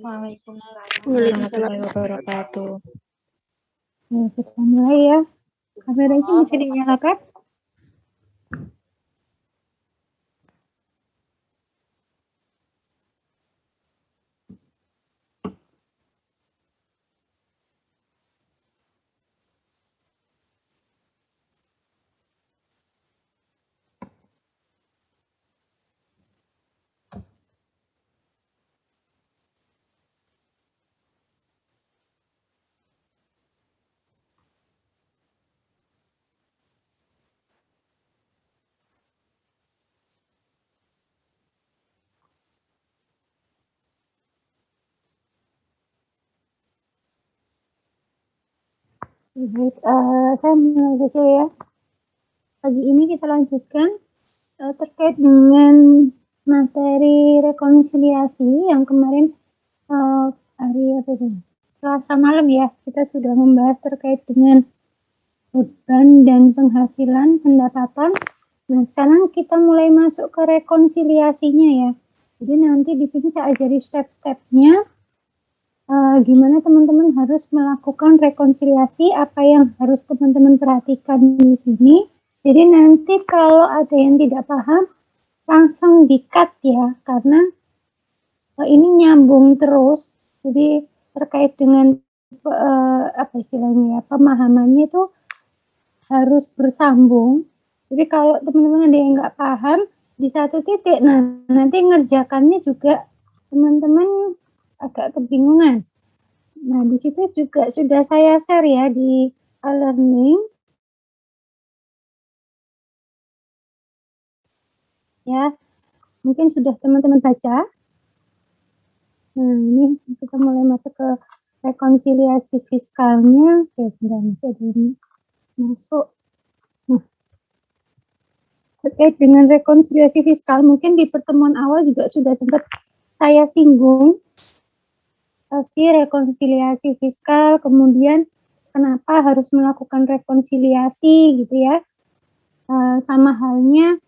Waalaikumsalam Waalaikumsalam. warahmatullahi wabarakatuh. Ya, kita mulai ya. Kameranya bisa dinyalakan? Baik, saya mulai saja ya. Pagi ini kita lanjutkan terkait dengan materi rekonsiliasi yang kemarin hari apa itu? Selasa malam ya, kita sudah membahas terkait dengan beban dan penghasilan pendapatan. Nah, sekarang kita mulai masuk ke rekonsiliasinya ya. Jadi nanti di sini saya ajari step-stepnya. Gimana teman-teman harus melakukan rekonsiliasi, apa yang harus teman-teman perhatikan di sini. Jadi nanti kalau ada yang tidak paham, langsung di-cut ya, karena ini nyambung terus. Jadi terkait dengan apa istilahnya ya, pemahamannya itu harus bersambung. Jadi kalau teman-teman ada yang nggak paham di satu titik, nah nanti ngerjakannya juga teman-teman agak kebingungan. Nah, di situ juga sudah saya share ya di e-learning. Ya, mungkin sudah teman-teman baca. Nah, ini kita mulai masuk ke rekonsiliasi fiskalnya. Oke, bentar, masih ada ini masuk. Nah, terkait dengan rekonsiliasi fiskal, mungkin di pertemuan awal juga sudah sempat saya singgung. Pasti rekonsiliasi fiskal, kemudian kenapa harus melakukan rekonsiliasi gitu ya. Sama halnya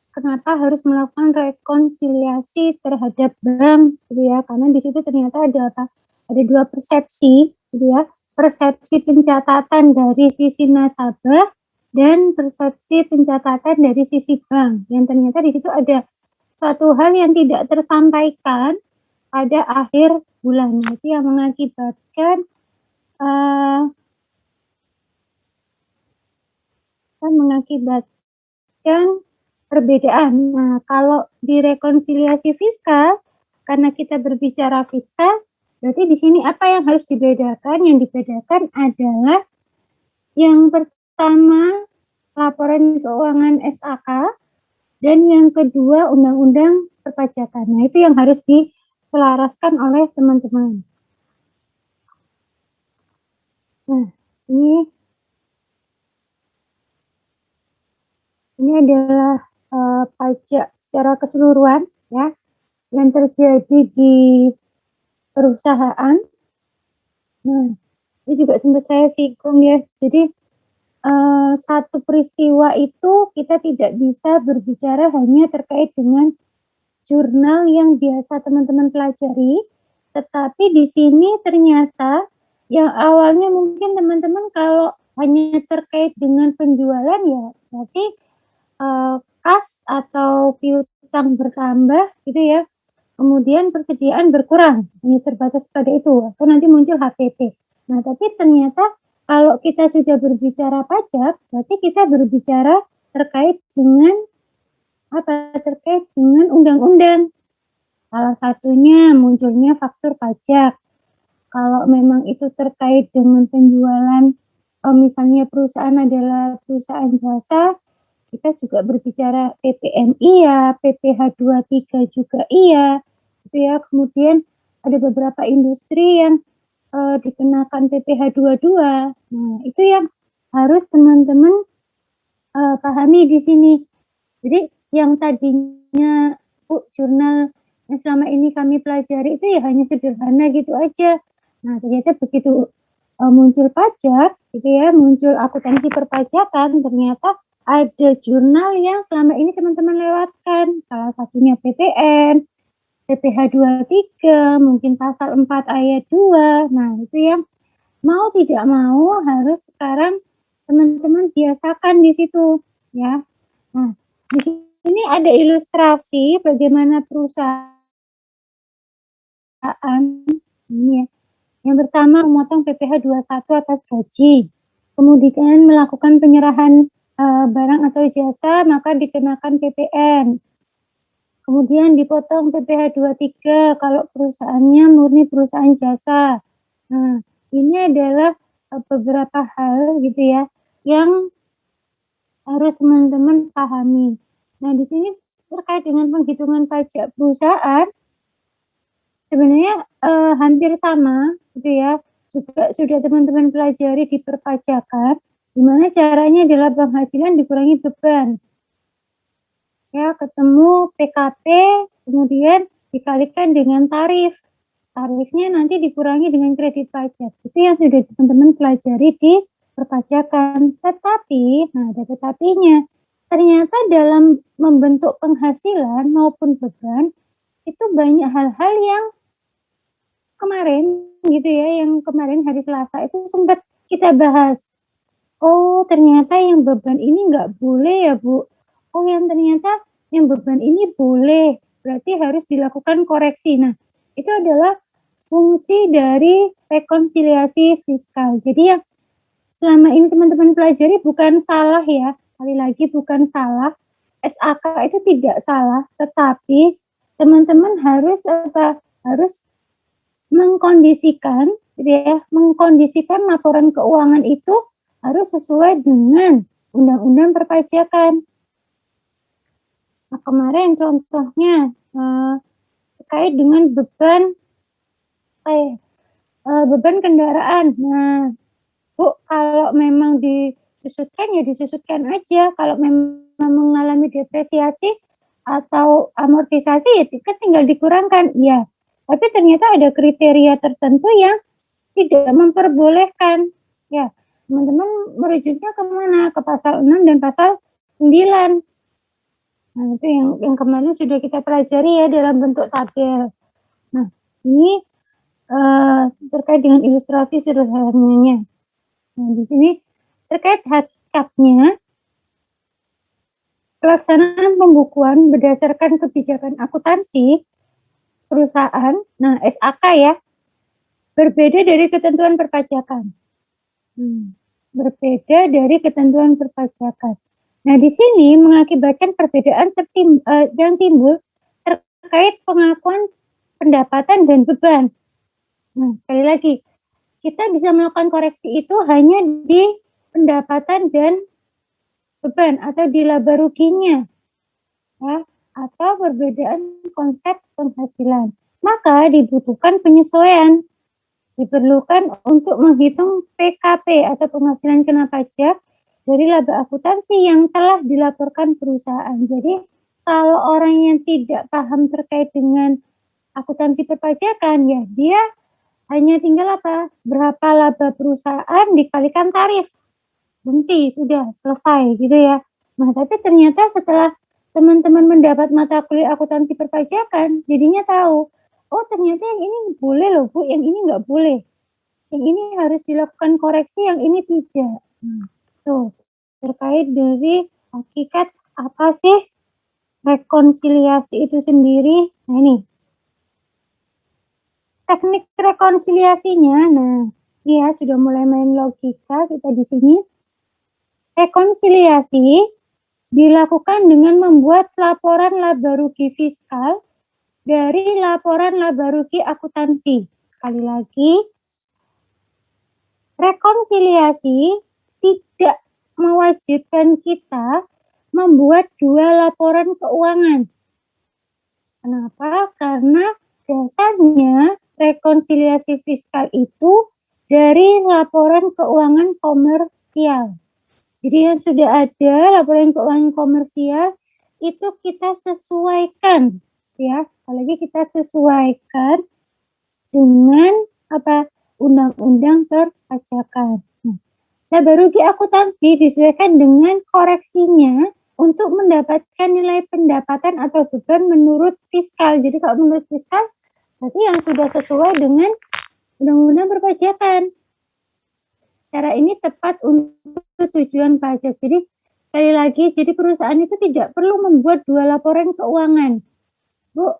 kenapa harus melakukan rekonsiliasi terhadap bank gitu ya, karena di situ ternyata ada apa? Ada dua persepsi gitu ya. Persepsi pencatatan dari sisi nasabah dan persepsi pencatatan dari sisi bank. Yang ternyata di situ ada suatu hal yang tidak tersampaikan pada akhir bulan, itu yang mengakibatkan perbedaan. Nah, kalau di rekonsiliasi fiskal, karena kita berbicara fiskal, berarti di sini apa yang harus dibedakan? Yang dibedakan adalah yang pertama laporan keuangan SAK dan yang kedua undang-undang perpajakan. Nah, itu yang harus diselaraskan oleh teman-teman. Nah, ini adalah pajak secara keseluruhan ya yang terjadi di perusahaan. Nah, ini juga sempat saya singgung ya. Jadi satu peristiwa itu kita tidak bisa berbicara hanya terkait dengan jurnal yang biasa teman-teman pelajari, tetapi di sini ternyata yang awalnya mungkin teman-teman kalau hanya terkait dengan penjualan ya berarti kas atau piutang bertambah gitu ya, kemudian persediaan berkurang, hanya terbatas pada itu, atau nanti muncul HPP. Nah, tapi ternyata kalau kita sudah berbicara pajak, berarti kita berbicara terkait dengan apa? Terkait dengan undang-undang. Salah satunya munculnya faktur pajak. Kalau memang itu terkait dengan penjualan, misalnya perusahaan adalah perusahaan jasa, kita juga berbicara PPNI ya, PPh 23 juga iya, gitu ya. Kemudian ada beberapa industri yang dikenakan PPh 22. Nah, itu yang harus teman-teman pahami di sini. Jadi yang tadinya jurnal yang selama ini kami pelajari itu ya hanya sederhana gitu aja. Nah, ternyata begitu muncul pajak gitu ya, muncul akuntansi perpajakan, ternyata ada jurnal yang selama ini teman-teman lewatkan, salah satunya PPN, PPh 23, mungkin pasal 4 ayat 2. Nah, itu yang mau tidak mau harus sekarang teman-teman biasakan di situ, ya. Nah, di sini ada ilustrasi bagaimana perusahaan ini ya. Yang pertama memotong PPh 21 atas gaji, kemudian melakukan penyerahan, barang atau jasa maka dikenakan PPN. Kemudian dipotong PPh 23 kalau perusahaannya murni perusahaan jasa. Nah, ini adalah, beberapa hal gitu ya, yang harus teman-teman pahami. Nah, di sini terkait dengan penghitungan pajak perusahaan, sebenarnya, hampir sama gitu ya, juga sudah teman-teman pelajari di perpajakan, di mana caranya adalah penghasilan dikurangi beban. Ya, ketemu PKP, kemudian dikalikan dengan tarif. Tarifnya nanti dikurangi dengan kredit pajak. Itu yang sudah teman-teman pelajari di perpajakan. Tetapi, nah ada tetapinya, ternyata dalam membentuk penghasilan maupun beban, itu banyak hal-hal yang kemarin gitu ya, yang kemarin hari Selasa itu sempat kita bahas. Oh, ternyata yang beban ini nggak boleh ya, Bu. Oh, yang ternyata yang beban ini boleh, berarti harus dilakukan koreksi. Nah, itu adalah fungsi dari rekonsiliasi fiskal. Jadi yang selama ini teman-teman pelajari bukan salah ya, sekali lagi bukan salah. SAK itu tidak salah, tetapi teman-teman harus harus mengkondisikan gitu ya, mengkondisikan laporan keuangan itu harus sesuai dengan undang-undang perpajakan. Nah, kemarin contohnya, terkait dengan beban kendaraan. Nah, Bu, kalau memang disusutkan, ya disusutkan aja, kalau memang mengalami depresiasi atau amortisasi, ya tiket tinggal dikurangkan, iya. Tapi ternyata ada kriteria tertentu yang tidak memperbolehkan. Ya, teman-teman merujuknya ke mana? Ke pasal 6 dan pasal 9. Nah, itu yang kemarin sudah kita pelajari ya dalam bentuk tabel. Nah, ini, terkait dengan ilustrasi sederhananya. Nah, di sini terkait hakikatnya, pelaksanaan pembukuan berdasarkan kebijakan akuntansi perusahaan, nah SAK ya, berbeda dari ketentuan perpajakan. Berbeda dari ketentuan perpajakan. Nah, di sini mengakibatkan perbedaan yang timbul terkait pengakuan pendapatan dan beban. Nah, sekali lagi, kita bisa melakukan koreksi itu hanya di pendapatan dan beban atau di laba ruginya, ya, atau perbedaan konsep penghasilan. Maka dibutuhkan penyesuaian. Diperlukan untuk menghitung PKP atau penghasilan kena pajak dari laba akuntansi yang telah dilaporkan perusahaan. Jadi, kalau orang yang tidak paham terkait dengan akuntansi perpajakan, ya dia hanya tinggal berapa laba perusahaan dikalikan tarif. Berhenti, sudah selesai gitu ya. Nah, tapi ternyata setelah teman-teman mendapat mata kuliah akuntansi perpajakan, jadinya tahu, oh ternyata yang ini boleh loh Bu, yang ini nggak boleh. Yang ini harus dilakukan koreksi, yang ini tidak. Tuh, terkait dari hakikat apa sih rekonsiliasi itu sendiri. Nah ini, teknik rekonsiliasinya, nah ini ya sudah mulai main logika kita di sini. Rekonsiliasi dilakukan dengan membuat laporan laba rugi fiskal dari laporan laba rugi akuntansi. Sekali lagi, rekonsiliasi tidak mewajibkan kita membuat 2 laporan keuangan. Kenapa? Karena dasarnya rekonsiliasi fiskal itu dari laporan keuangan komersial. Jadi yang sudah ada laporan keuangan komersial itu kita sesuaikan ya, apalagi kita sesuaikan dengan undang-undang perpajakan. Laba rugi akuntansi disesuaikan dengan koreksinya untuk mendapatkan nilai pendapatan atau beban menurut fiskal. Jadi kalau menurut fiskal, berarti yang sudah sesuai dengan undang-undang perpajakan. Cara ini tepat untuk tujuan pajak. Jadi sekali lagi, jadi perusahaan itu tidak perlu membuat 2 laporan keuangan. Bu,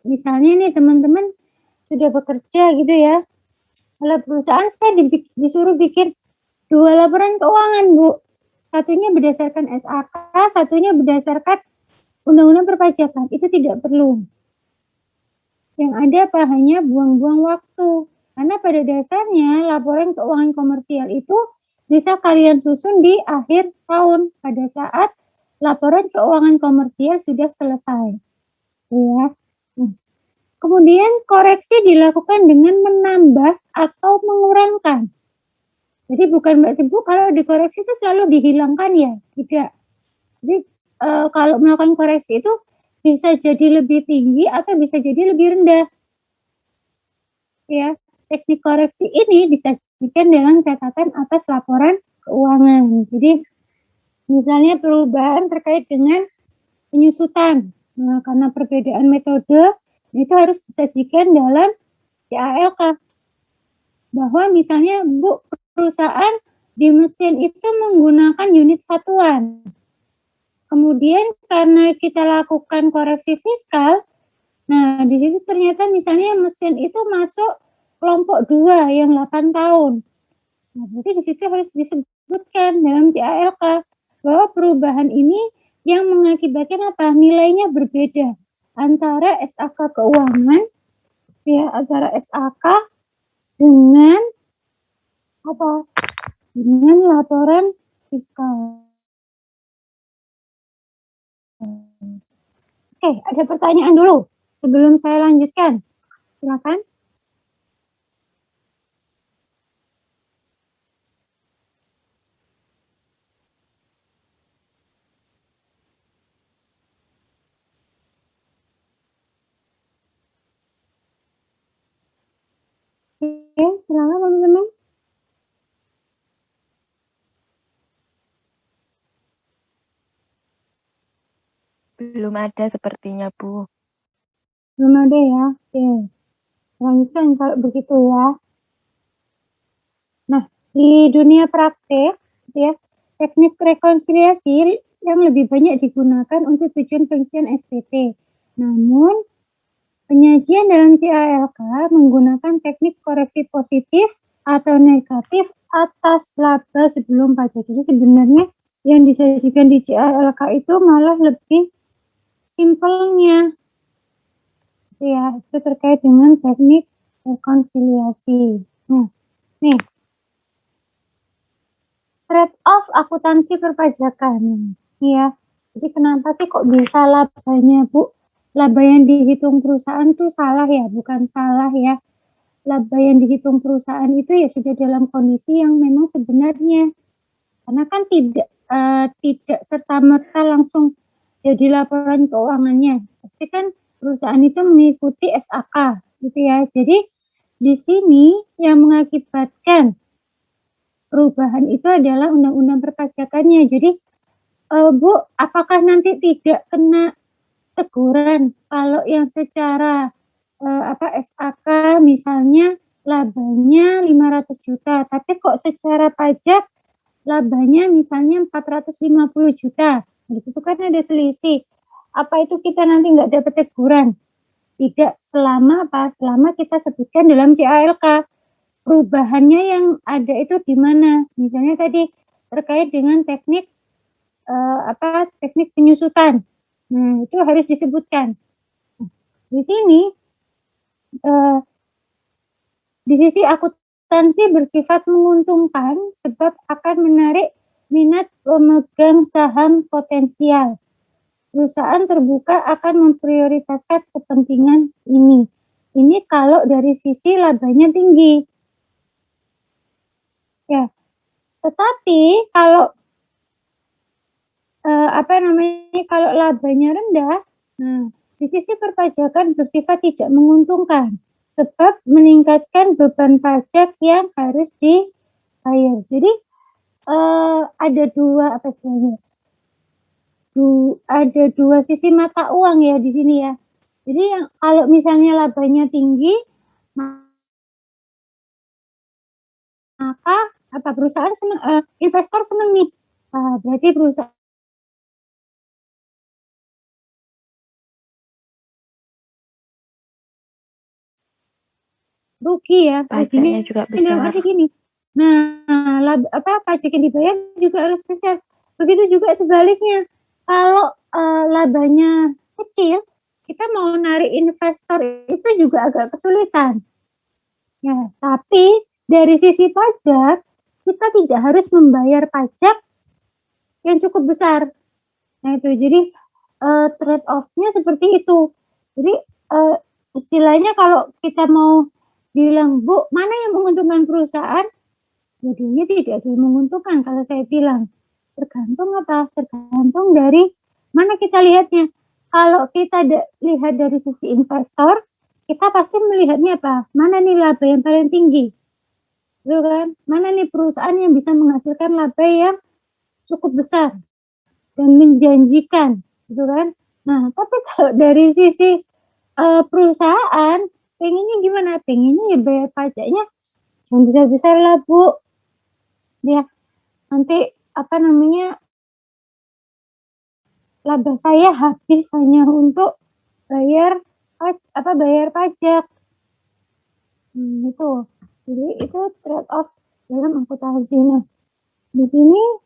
misalnya nih teman-teman sudah bekerja gitu ya, oleh perusahaan saya disuruh bikin 2 laporan keuangan, Bu. Satunya berdasarkan SAK, satunya berdasarkan undang-undang perpajakan. Itu tidak perlu. Yang ada apa? Hanya buang-buang waktu. Karena pada dasarnya laporan keuangan komersial itu bisa kalian susun di akhir tahun pada saat laporan keuangan komersial sudah selesai. Ya. Kemudian koreksi dilakukan dengan menambah atau mengurangkan. Jadi bukan berarti Bu kalau dikoreksi itu selalu dihilangkan ya, tidak. Jadi kalau melakukan koreksi itu bisa jadi lebih tinggi atau bisa jadi lebih rendah. Ya, teknik koreksi ini disajikan dalam catatan atas laporan keuangan. Jadi misalnya perubahan terkait dengan penyusutan. Nah, karena perbedaan metode itu harus disajikan dalam CALK. Bahwa misalnya Bu perusahaan di mesin itu menggunakan unit satuan. Kemudian karena kita lakukan koreksi fiskal, nah di situ ternyata misalnya mesin itu masuk kelompok 2 yang 8 tahun. Nah, berarti di situ harus disebutkan dalam CALK bahwa perubahan ini yang mengakibatkan apa? Nilainya berbeda antara SAK keuangan ya, antara SAK dengan apa? Dengan laporan fiskal. Oke, ada pertanyaan dulu sebelum saya lanjutkan. Silakan. Oke, silakan teman-teman. Belum ada sepertinya, Bu. Belum ada ya? Oke. Lanjutkan kalau begitu ya. Nah, di dunia praktek ya, teknik rekonsiliasi yang lebih banyak digunakan untuk tujuan pengisian SPT. Namun, penyajian dalam CALK menggunakan teknik koreksi positif atau negatif atas laba sebelum pajak. Jadi sebenarnya yang disajikan di CALK itu malah lebih simpelnya. Ya, itu terkait dengan teknik rekonsiliasi. Nah, nih, trade-off akuntansi perpajakan. Ya, jadi kenapa sih kok bisa labanya, Bu? Laba yang dihitung perusahaan tuh salah ya, bukan salah ya. Laba yang dihitung perusahaan itu ya sudah dalam kondisi yang memang sebenarnya. Karena kan tidak serta-merta langsung jadi laporan keuangannya. Pasti kan perusahaan itu mengikuti SAK gitu ya. Jadi di sini yang mengakibatkan perubahan itu adalah undang-undang perpajakannya. Jadi Bu, apakah nanti tidak kena teguran kalau yang secara SAK misalnya labanya 500 juta, tapi kok secara pajak labanya misalnya 450 juta. Itu kan ada selisih. Apa itu kita nanti nggak dapat teguran? Tidak, selama apa? Selama kita sebutkan dalam CALK. Perubahannya yang ada itu di mana? Misalnya tadi terkait dengan teknik teknik penyusutan. Nah, itu harus disebutkan. Di sini di sisi akuntansi bersifat menguntungkan sebab akan menarik minat pemegang saham potensial. Perusahaan terbuka akan memprioritaskan kepentingan ini. Ini kalau dari sisi labanya tinggi. Ya. Tetapi kalau kalau labanya rendah, nah, di sisi perpajakan bersifat tidak menguntungkan sebab meningkatkan beban pajak yang harus dibayar. Jadi ada dua apa istilahnya? ada dua sisi mata uang ya di sini ya. Jadi yang kalau misalnya labanya tinggi, maka apa perusahaan senang, investor senang nih. Berarti perusahaan rugi ya, Pajaknya ruginya juga dalam besar. arti gini, nah pajak yang dibayar juga harus besar. Begitu juga sebaliknya, kalau, labanya kecil, kita mau narik investor itu juga agak kesulitan. Ya, tapi dari sisi pajak, kita tidak harus membayar pajak yang cukup besar. Nah itu, jadi, trade off-nya seperti itu. Jadi, istilahnya kalau kita mau bilang, "Bu, mana yang menguntungkan perusahaan?" Dua-duanya tidak ada yang menguntungkan kalau saya bilang. Tergantung apa? Tergantung dari mana kita lihatnya. Kalau kita lihat dari sisi investor, kita pasti melihatnya apa? Mana nih laba yang paling tinggi, gitu kan? Mana nih perusahaan yang bisa menghasilkan laba yang cukup besar dan menjanjikan, gitu kan? Nah, tapi kalau dari sisi, perusahaan, pengennya gimana? Pengennya ya bayar pajaknya jangan besar-besar lah, Bu. Ya, nanti apa namanya, laba saya habis hanya untuk bayar bayar pajak. Itu. Jadi itu trade off dalam akuntansi. Nah, di sini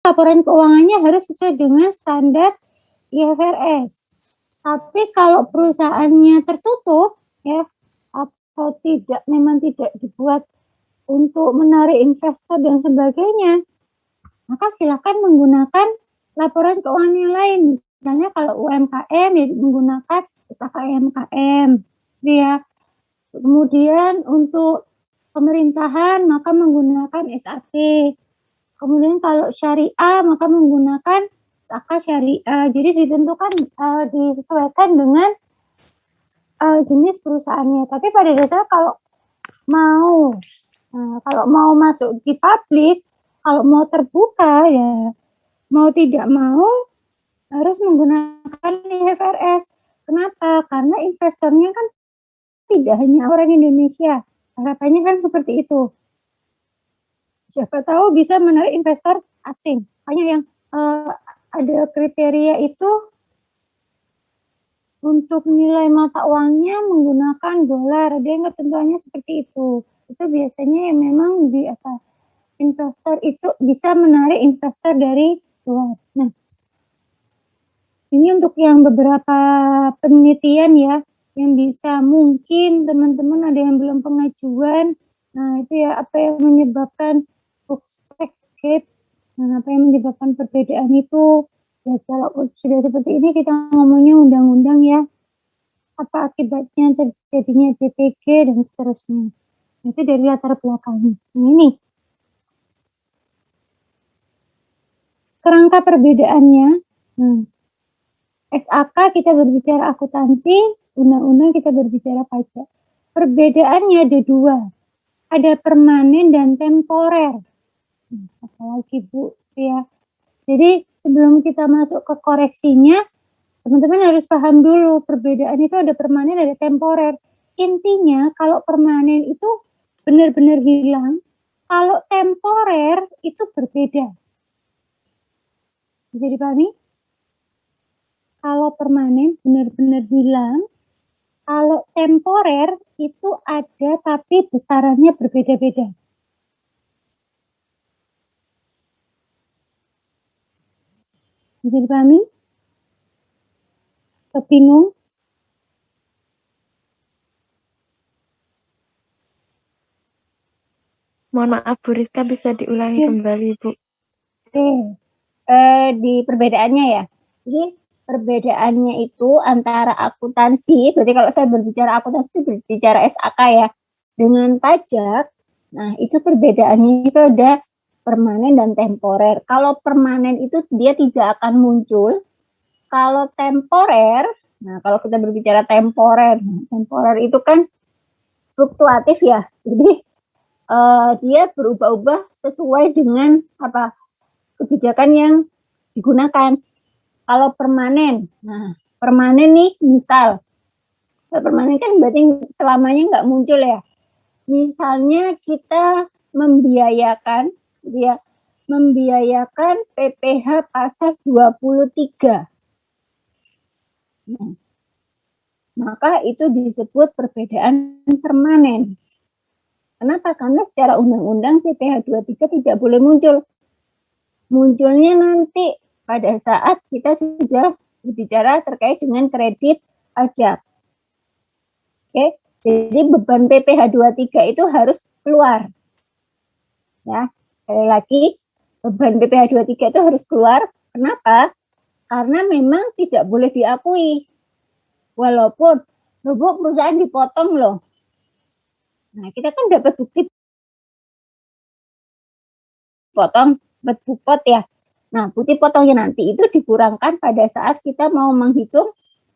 laporan keuangannya harus sesuai dengan standar IFRS. Tapi kalau perusahaannya tertutup ya, atau memang tidak dibuat untuk menarik investor dan sebagainya, maka silakan menggunakan laporan keuangan yang lain. Misalnya kalau UMKM ya menggunakan SKMKM, gitu ya. Kemudian untuk pemerintahan maka menggunakan SAT. Kemudian kalau syariah maka menggunakan SAK syariah. Jadi ditentukan, disesuaikan dengan, jenis perusahaannya. Tapi pada dasarnya kalau mau masuk di publik, kalau mau terbuka ya mau tidak mau harus menggunakan IFRS. Kenapa? Karena investornya kan tidak hanya orang Indonesia, harapannya kan seperti itu. Siapa tahu bisa menarik investor asing. Makanya yang, ada kriteria itu untuk nilai mata uangnya menggunakan dolar, ada yang ketentuannya seperti itu. Itu biasanya yang memang investor itu bisa menarik investor dari luar. Nah, ini untuk yang beberapa penelitian ya, yang bisa mungkin teman-teman ada yang belum pengajuan. Nah, itu ya apa yang menyebabkan books tax gap, apa yang menyebabkan perbedaan itu. Ya kalau sudah seperti ini kita ngomongnya undang-undang ya, apa akibatnya terjadinya DPG dan seterusnya. Itu dari latar belakangnya. Nah ini, kerangka perbedaannya. SAK kita berbicara akuntansi, undang-undang kita berbicara pajak. Perbedaannya ada dua, ada permanen dan temporer. Apalagi Bu ya. Jadi sebelum kita masuk ke koreksinya, teman-teman harus paham dulu perbedaan itu ada permanen, ada temporer. Intinya kalau permanen itu benar-benar hilang, kalau temporer itu berbeda. Bisa dipahami? Kalau permanen benar-benar hilang, kalau temporer itu ada tapi besarannya berbeda-beda. Bisa dipahami? Bingung? Mohon maaf Bu Rizka, bisa diulangi kembali Bu. Oke. Di perbedaannya ya. Jadi perbedaannya itu antara akuntansi, berarti kalau saya berbicara akuntansi berbicara SAK ya, dengan pajak. Nah, itu perbedaannya itu ada permanen dan temporer. Kalau permanen itu dia tidak akan muncul. Kalau temporer, nah kalau kita berbicara temporer itu kan fluktuatif ya. Jadi dia berubah-ubah sesuai dengan apa kebijakan yang digunakan. Kalau permanen, nah permanen nih misal, kalau permanen kan berarti selamanya nggak muncul ya. Misalnya kita membiayakan, dia membiayakan PPh pasal 23. Nah, maka itu disebut perbedaan permanen. Kenapa? Karena secara undang-undang PPh 23 tidak boleh muncul. Munculnya nanti pada saat kita sudah berbicara terkait dengan kredit pajak. Oke, jadi beban PPh 23 itu harus keluar. Ya, sekali lagi beban PPh 23 itu harus keluar. Kenapa? Karena memang tidak boleh diakui. Walaupun Bu, perusahaan dipotong loh. Nah, kita kan dapat bukti potong, bukti ya. Nah, bukti potongnya nanti itu dikurangkan pada saat kita mau menghitung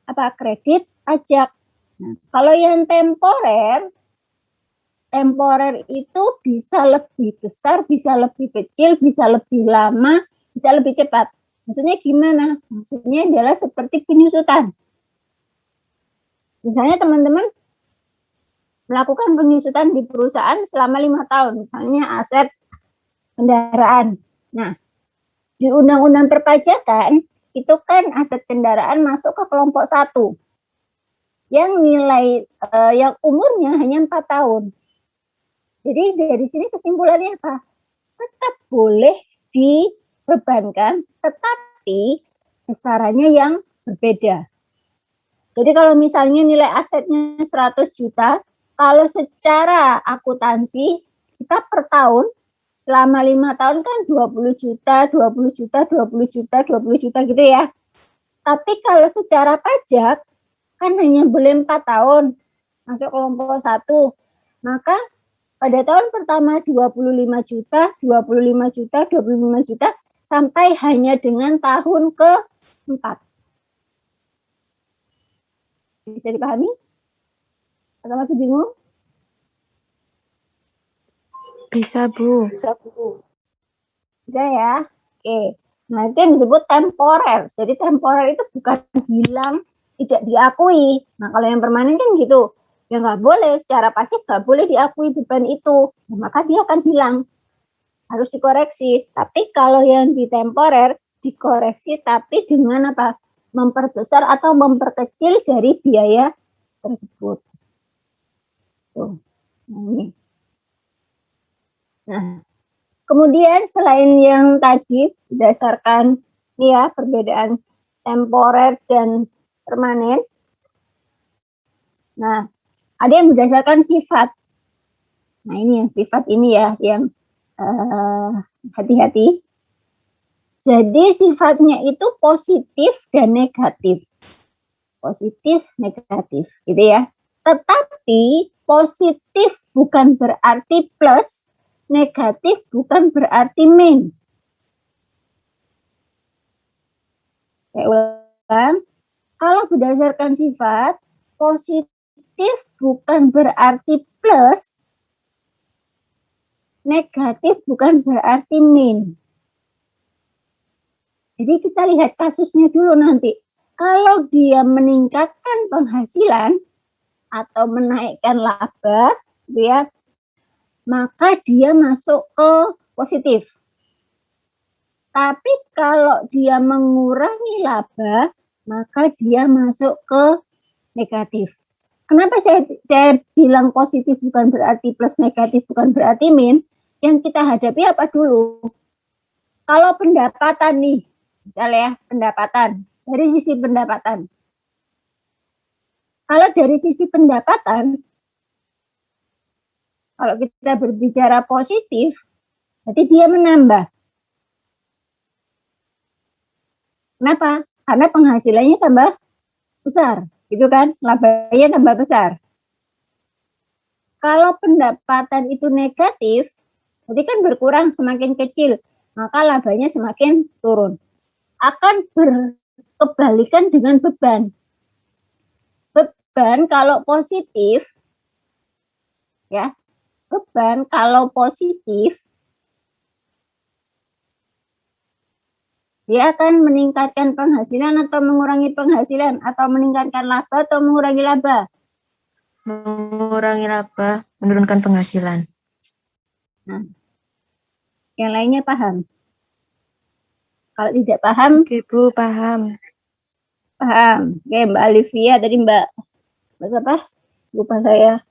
apa kredit pajak. Nah, kalau yang temporer itu bisa lebih besar, bisa lebih kecil, bisa lebih lama, bisa lebih cepat. Maksudnya gimana? Maksudnya adalah seperti penyusutan. Misalnya teman-teman melakukan penyusutan di perusahaan selama 5 tahun, misalnya aset kendaraan. Nah, di undang-undang perpajakan itu kan aset kendaraan masuk ke kelompok 1 yang nilai yang umurnya hanya 4 tahun. Jadi dari sini kesimpulannya apa? Tetap boleh dibebankan, tetapi besarannya yang berbeda. Jadi kalau misalnya nilai asetnya 100 juta, kalau secara akuntansi kita per tahun selama 5 tahun kan 20 juta, 20 juta, 20 juta, 20 juta gitu ya. Tapi kalau secara pajak kan hanya boleh 4 tahun masuk kelompok 1. Maka pada tahun pertama 25 juta, 25 juta, 25 juta sampai hanya dengan tahun ke-4. Bisa dipahami? Atau masih bingung? Bisa Bu. Bisa Bu. Bisa ya? Oke. Nah, itu yang disebut temporer. Jadi temporer itu bukan hilang, tidak diakui. Nah, kalau yang permanen kan gitu. Ya nggak boleh, secara pasti nggak boleh diakui beban itu. Nah, maka dia akan hilang. Harus dikoreksi. Tapi kalau yang di temporer, dikoreksi tapi dengan apa? Memperbesar atau memperkecil dari biaya tersebut. Tuh. Nah, ini. Nah, kemudian selain yang tadi berdasarkan ya perbedaan temporer dan permanen. Nah, ada yang berdasarkan sifat. Nah, ini yang sifat ini ya yang hati-hati. Jadi sifatnya itu positif dan negatif. Positif, negatif, gitu ya. Tetapi positif bukan berarti plus, negatif bukan berarti min. Saya ulang, kalau berdasarkan sifat, positif bukan berarti plus, negatif bukan berarti min. Jadi kita lihat kasusnya dulu nanti. Kalau dia meningkatkan penghasilan atau menaikkan laba, ya, maka dia masuk ke positif. Tapi kalau dia mengurangi laba, maka dia masuk ke negatif. Kenapa saya bilang positif bukan berarti plus, negatif bukan berarti min? Yang kita hadapi apa dulu? Kalau pendapatan nih, misalnya pendapatan, dari sisi pendapatan. Kalau dari sisi pendapatan, kalau kita berbicara positif, berarti dia menambah. Kenapa? Karena penghasilannya tambah besar, gitu kan? Labanya tambah besar. Kalau pendapatan itu negatif, berarti kan berkurang semakin kecil, maka labanya semakin turun. Akan berkebalikan dengan beban. Beban kalau positif, ya, beban kalau positif, dia akan meningkatkan penghasilan atau mengurangi penghasilan, atau meningkatkan laba atau mengurangi laba. Mengurangi laba, menurunkan penghasilan. Nah, yang lainnya paham? Kalau tidak paham, Oke, Bu, paham. paham. Oke, Mbak Olivia, tadi Mbak siapa? Lupa saya.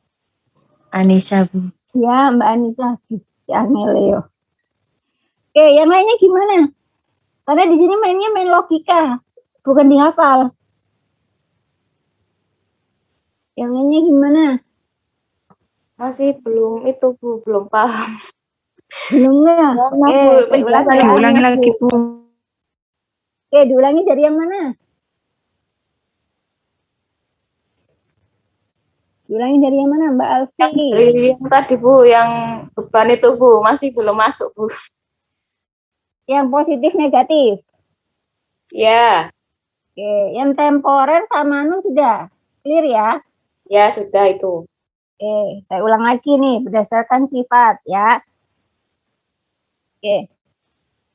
Anissa, Bu. Ya, Mbak Anissa. Jangan Leo. Oke, yang lainnya gimana? Karena di sini mainnya main logika, bukan dihafal. Yang lainnya gimana? Masih belum itu, Bu, belum paham. Belum nggak? Oke, saya ulang ya. Diulangi lagi, Bu. Oke, diulangi dari yang mana? Diulangi dari yang mana, Mbak Alfi? Yang tadi, Bu, yang beban itu, Bu, masih belum masuk, Bu. Yang positif negatif. Ya, Oke, yang temporer sama anu sudah clear ya? ya sudah itu. Oke, saya ulang lagi nih berdasarkan sifat ya. Oke.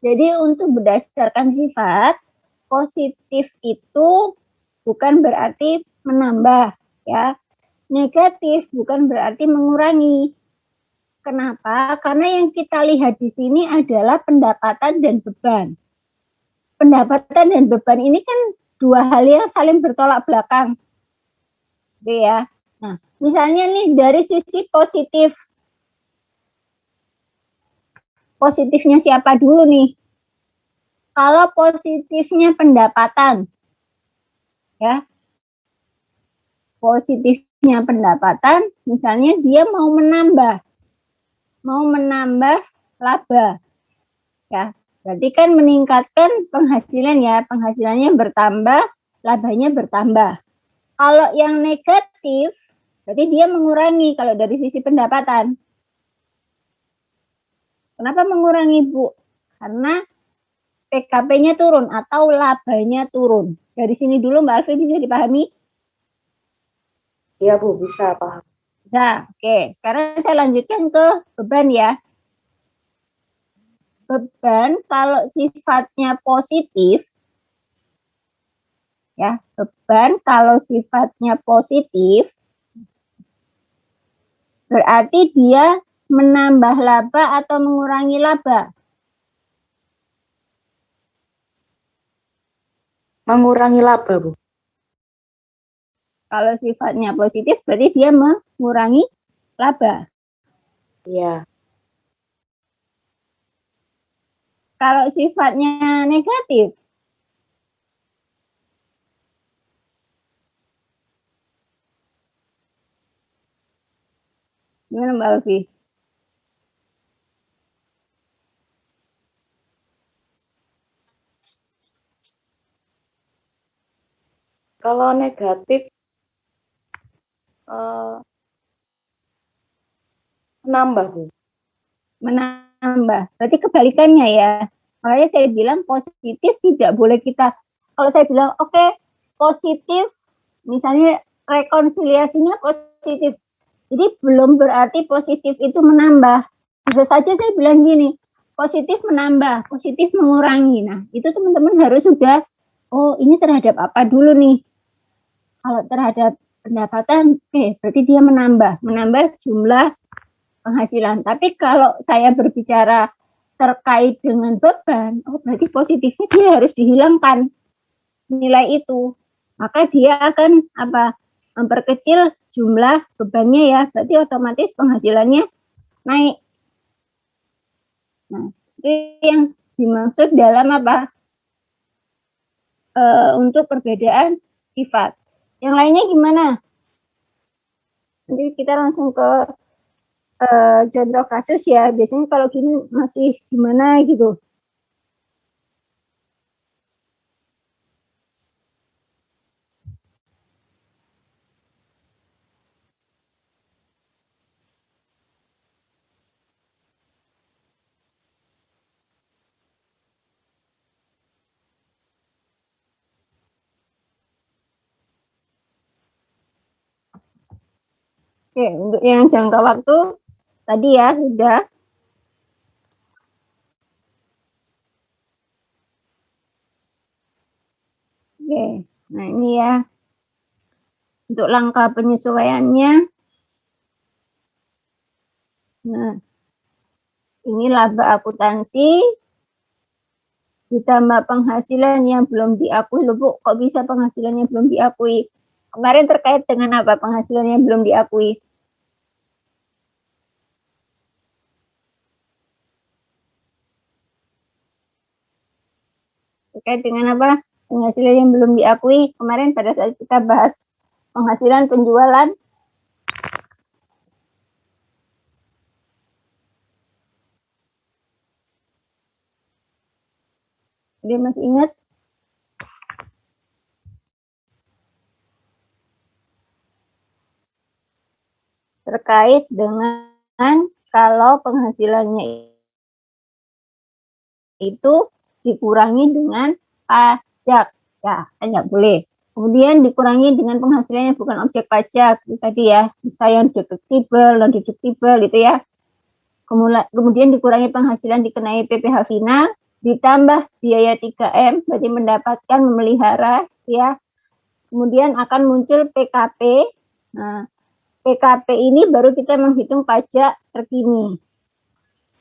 Jadi untuk berdasarkan sifat, positif itu bukan berarti menambah ya. Negatif bukan berarti mengurangi. Kenapa? Karena yang kita lihat di sini adalah pendapatan dan beban. Pendapatan dan beban ini kan dua hal yang saling bertolak belakang. Oke ya. Nah, misalnya nih dari sisi positif. Positifnya siapa dulu nih? Kalau positifnya pendapatan, ya, positifnya pendapatan, misalnya dia mau menambah laba, ya, berarti kan meningkatkan penghasilan ya, penghasilannya bertambah, labanya bertambah. Kalau yang negatif, berarti dia mengurangi kalau dari sisi pendapatan. Kenapa mengurangi, Bu? Karena PKP-nya turun atau labanya turun. Dari sini dulu Mbak Alfi bisa dipahami? Ya, Bu, bisa paham. Bisa. Oke, sekarang saya lanjutkan ke beban ya. Beban kalau sifatnya positif, ya, beban kalau sifatnya positif, berarti dia menambah laba atau mengurangi laba. Mengurangi laba, Bu. Kalau sifatnya positif, berarti dia mengurangi laba. Iya. Kalau sifatnya negatif, gimana Mbak Alfi? Kalau negatif, menambah, Bu. Menambah. Berarti kebalikannya ya. Makanya saya bilang positif tidak boleh kita, kalau saya bilang oke, positif, misalnya rekonsiliasinya positif. Jadi belum berarti positif itu menambah. Bisa saja saya bilang gini, positif menambah, positif mengurangi. Nah, itu teman-teman harus sudah, oh ini terhadap apa dulu nih. Kalau terhadap pendapatan, oke, berarti dia menambah jumlah penghasilan. Tapi kalau saya berbicara terkait dengan beban, oh berarti positifnya dia harus dihilangkan nilai itu. Maka dia akan apa? Memperkecil jumlah bebannya ya, berarti otomatis penghasilannya naik. Nah, itu yang dimaksud dalam apa? Untuk perbedaan sifat. Yang lainnya gimana? Nanti kita langsung ke contoh kasus ya. Biasanya kalau gini masih gimana gitu. Oke, untuk yang jangka waktu tadi ya sudah. Oke, nah ini ya untuk langkah penyesuaiannya. Nah, ini laba akuntansi ditambah penghasilan yang belum diakui. Loh Bu, kok bisa penghasilannya belum diakui? Kemarin terkait dengan apa penghasilan yang belum diakui? Terkait dengan apa? Penghasilan yang belum diakui. Kemarin pada saat kita bahas penghasilan penjualan. Dia masih ingat? Terkait dengan kalau penghasilannya itu dikurangi dengan pajak. Ya, nggak boleh. Kemudian dikurangi dengan penghasilan yang bukan objek pajak. Itu tadi ya, bisa yang deductible, non-deductible itu ya. Kemudian dikurangi penghasilan dikenai PPh final, ditambah biaya 3M, berarti mendapatkan memelihara ya. Kemudian akan muncul PKP. Nah, PKP ini baru kita menghitung pajak terkini.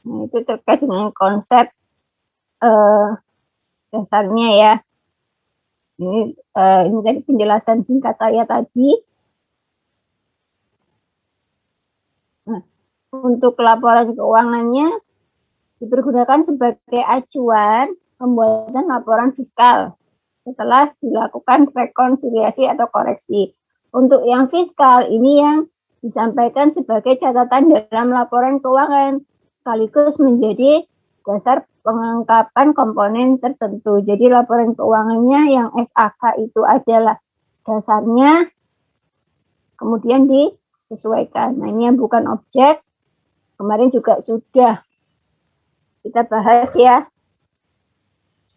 Nah, itu terkait dengan konsep dasarnya ya. Ini tadi penjelasan singkat saya tadi. Nah, untuk laporan keuangannya dipergunakan sebagai acuan pembuatan laporan fiskal setelah dilakukan rekonsiliasi atau koreksi. Untuk yang fiskal ini yang disampaikan sebagai catatan dalam laporan keuangan sekaligus menjadi dasar pengungkapan komponen tertentu. Jadi laporan keuangannya yang SAK itu adalah dasarnya, kemudian disesuaikan. Nah, ini yang bukan objek, kemarin juga sudah kita bahas ya.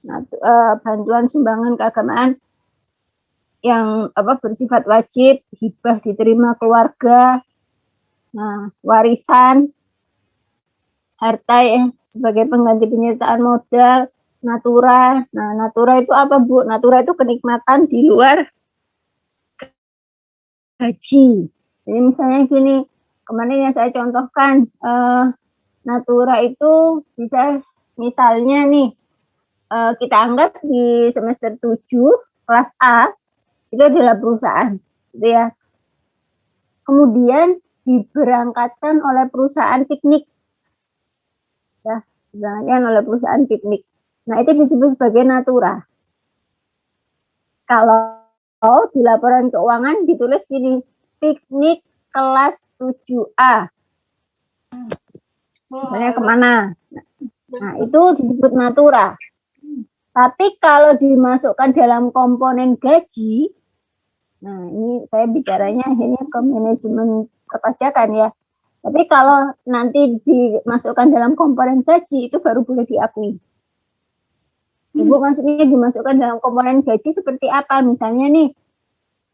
Nah, bantuan sumbangan keagamaan yang bersifat wajib, hibah diterima keluarga, nah warisan, harta ya sebagai pengganti penyertaan modal, natura. Nah, natura itu apa Bu? Natura itu kenikmatan di luar gaji. Jadi misalnya gini, kemarin yang saya contohkan, natura itu bisa misalnya nih, kita anggap di semester 7 kelas A itu adalah perusahaan, gitu ya. Kemudian diberangkatkan oleh perusahaan piknik, ya, diberangkatkan oleh perusahaan piknik. Nah, itu disebut sebagai natura. Kalau di laporan keuangan ditulis gini, piknik kelas 7A. Misalnya kemana? Nah, itu disebut natura. Tapi kalau dimasukkan dalam komponen gaji, nah ini saya bicaranya akhirnya ke manajemen perpajakan ya. Tapi kalau nanti dimasukkan dalam komponen gaji, itu baru boleh diakui. Ibu maksudnya dimasukkan dalam komponen gaji seperti apa? Misalnya nih,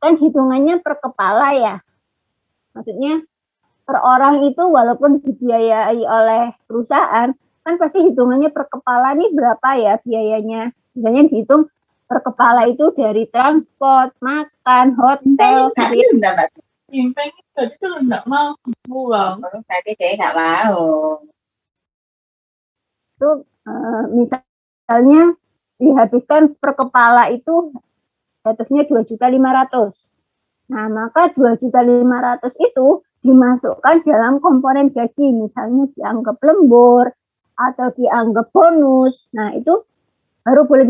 kan hitungannya per kepala ya. Maksudnya per orang itu walaupun dibiayai oleh perusahaan, kan pasti hitungannya per kepala nih berapa ya biayanya. Misalnya dihitung per kepala itu dari transport, makan, hotel. Pengen itu enggak mau buang. Tadi dia enggak mau. Itu misalnya dihabiskan per kepala itu jatuhnya 2.500.000. Nah, maka 2.500.000 itu dimasukkan dalam komponen gaji, misalnya dianggap lembur atau dianggap bonus. Nah, itu baru boleh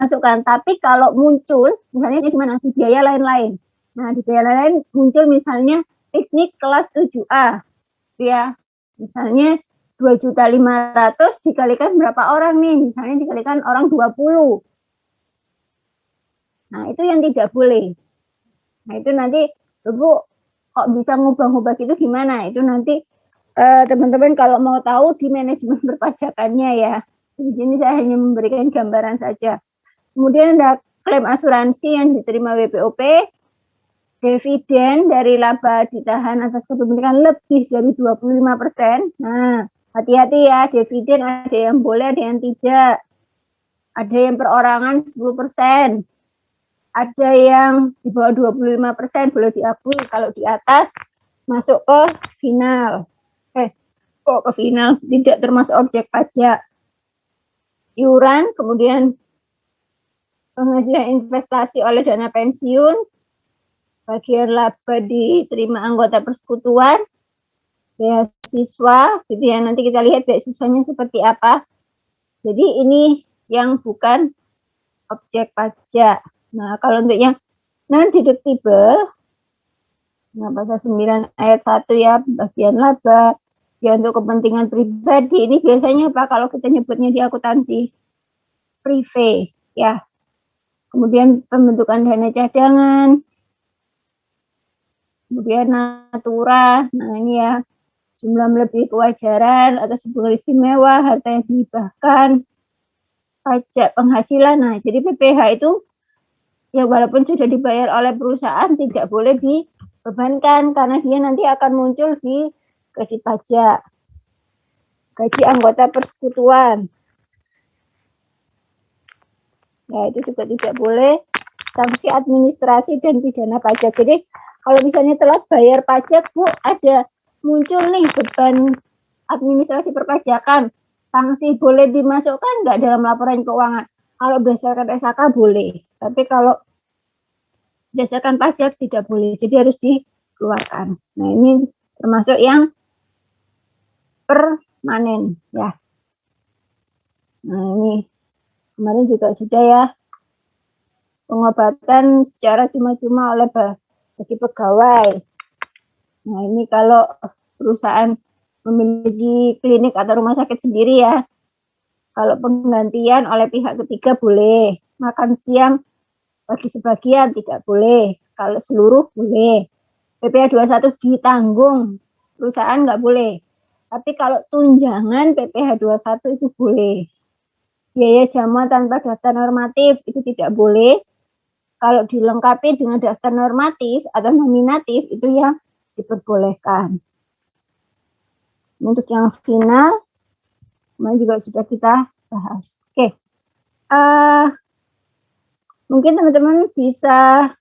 masukkan. Tapi kalau muncul, misalnya gimana, di biaya lain-lain. Nah, di biaya lain muncul misalnya piknik kelas 7A. Ya, misalnya 2.500.000 dikalikan berapa orang nih? Misalnya dikalikan orang 20. Nah, itu yang tidak boleh. Nah, itu nanti, Bu, kok bisa ngubah-ngubah gitu gimana? Itu nanti teman-teman kalau mau tahu di manajemen perpajakannya ya. Di sini saya hanya memberikan gambaran saja. Kemudian ada klaim asuransi yang diterima WPOP, dividen dari laba ditahan atas kepemilikan lebih dari 25%. Nah, hati-hati ya, dividen ada yang boleh, ada yang tidak. Ada yang perorangan 10%. Ada yang di bawah 25% boleh diakui, kalau di atas masuk ke final. Kok ke final tidak termasuk objek pajak. Iuran, kemudian penghasilan investasi oleh dana pensiun, bagian laba diterima anggota persekutuan, beasiswa, gitu ya. Nanti kita lihat beasiswanya seperti apa. Jadi ini yang bukan objek pajak. Nah, kalau untuk yang non-deductible, nah pasal 9 ayat 1 ya, bagian laba, ya untuk kepentingan pribadi, ini biasanya apa kalau kita nyebutnya di akuntansi? Prive, ya. Kemudian pembentukan dana cadangan, kemudian natura, nah ini ya, jumlah melebihi kewajaran atau hubungan istimewa, harta yang dihibahkan, pajak penghasilan. Nah, jadi PPh itu ya walaupun sudah dibayar oleh perusahaan tidak boleh dibebankan karena dia nanti akan muncul di kredit pajak. Gaji anggota persekutuan. Ya, itu juga tidak boleh. Sanksi administrasi dan pidana pajak. Jadi kalau misalnya telat bayar pajak, Bu, ada muncul nih beban administrasi perpajakan. Sanksi boleh dimasukkan nggak dalam laporan keuangan? Kalau berdasarkan SHK boleh, tapi kalau berdasarkan pajak tidak boleh. Jadi harus dikeluarkan. Nah, ini termasuk yang permanen ya. Nah, ini kemarin juga sudah ya, pengobatan secara cuma-cuma oleh bagi pegawai. Nah, ini kalau perusahaan memiliki klinik atau rumah sakit sendiri ya. Kalau penggantian oleh pihak ketiga boleh. Makan siang bagi sebagian tidak boleh. Kalau seluruh boleh. PPh 21 ditanggung. Perusahaan nggak boleh. Tapi kalau tunjangan PPh 21 itu boleh. Biaya jamuan tanpa daftar normatif itu tidak boleh. Kalau dilengkapi dengan daftar normatif atau nominatif itu yang diperbolehkan. Untuk yang final, kemarin juga sudah kita bahas. Oke, mungkin teman-teman bisa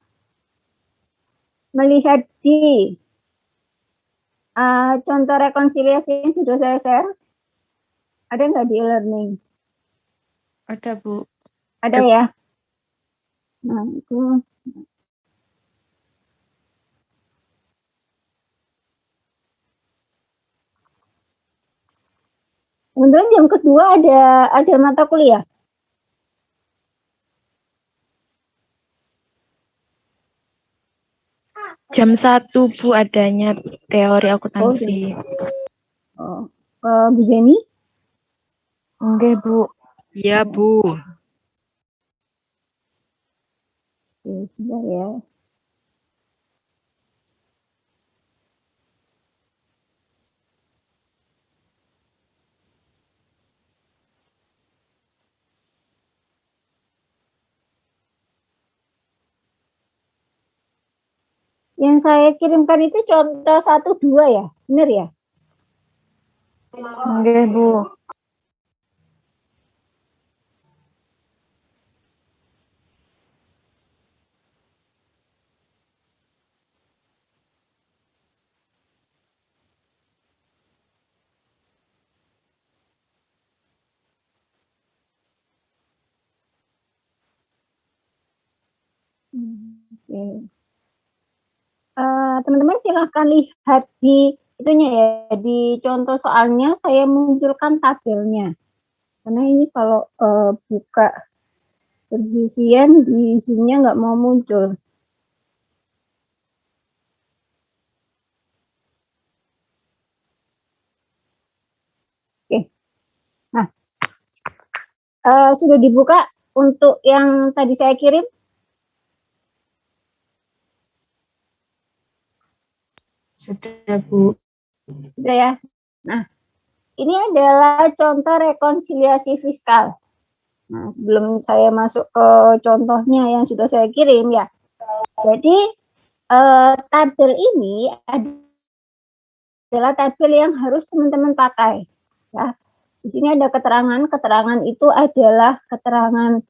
melihat di contoh rekonsiliasi yang sudah saya share. Ada nggak di e-learning? Ada, Bu. Ada ya? Nah, itu. Kemudian yang kedua ada mata kuliah. Jam 1, Bu, adanya teori akuntansi. Bu Zeni? Enggak, Bu. Iya, Bu. Oke, sebentar ya. Yang saya kirimkan itu contoh 1, 2 ya? Benar ya? Enggak, Bu. Oke. Teman-teman silahkan lihat di itunya ya, di contoh soalnya saya munculkan tabelnya. Karena ini kalau buka Persisian di Zoom-nya nggak mau muncul. Oke. Nah, sudah dibuka untuk yang tadi saya kirim? Sudah, Bu. Sudah ya. Nah, ini adalah contoh rekonsiliasi fiskal. Nah, sebelum saya masuk ke contohnya yang sudah saya kirim ya. Jadi, tabel ini adalah tabel yang harus teman-teman pakai. Ya. Di sini ada keterangan itu adalah keterangan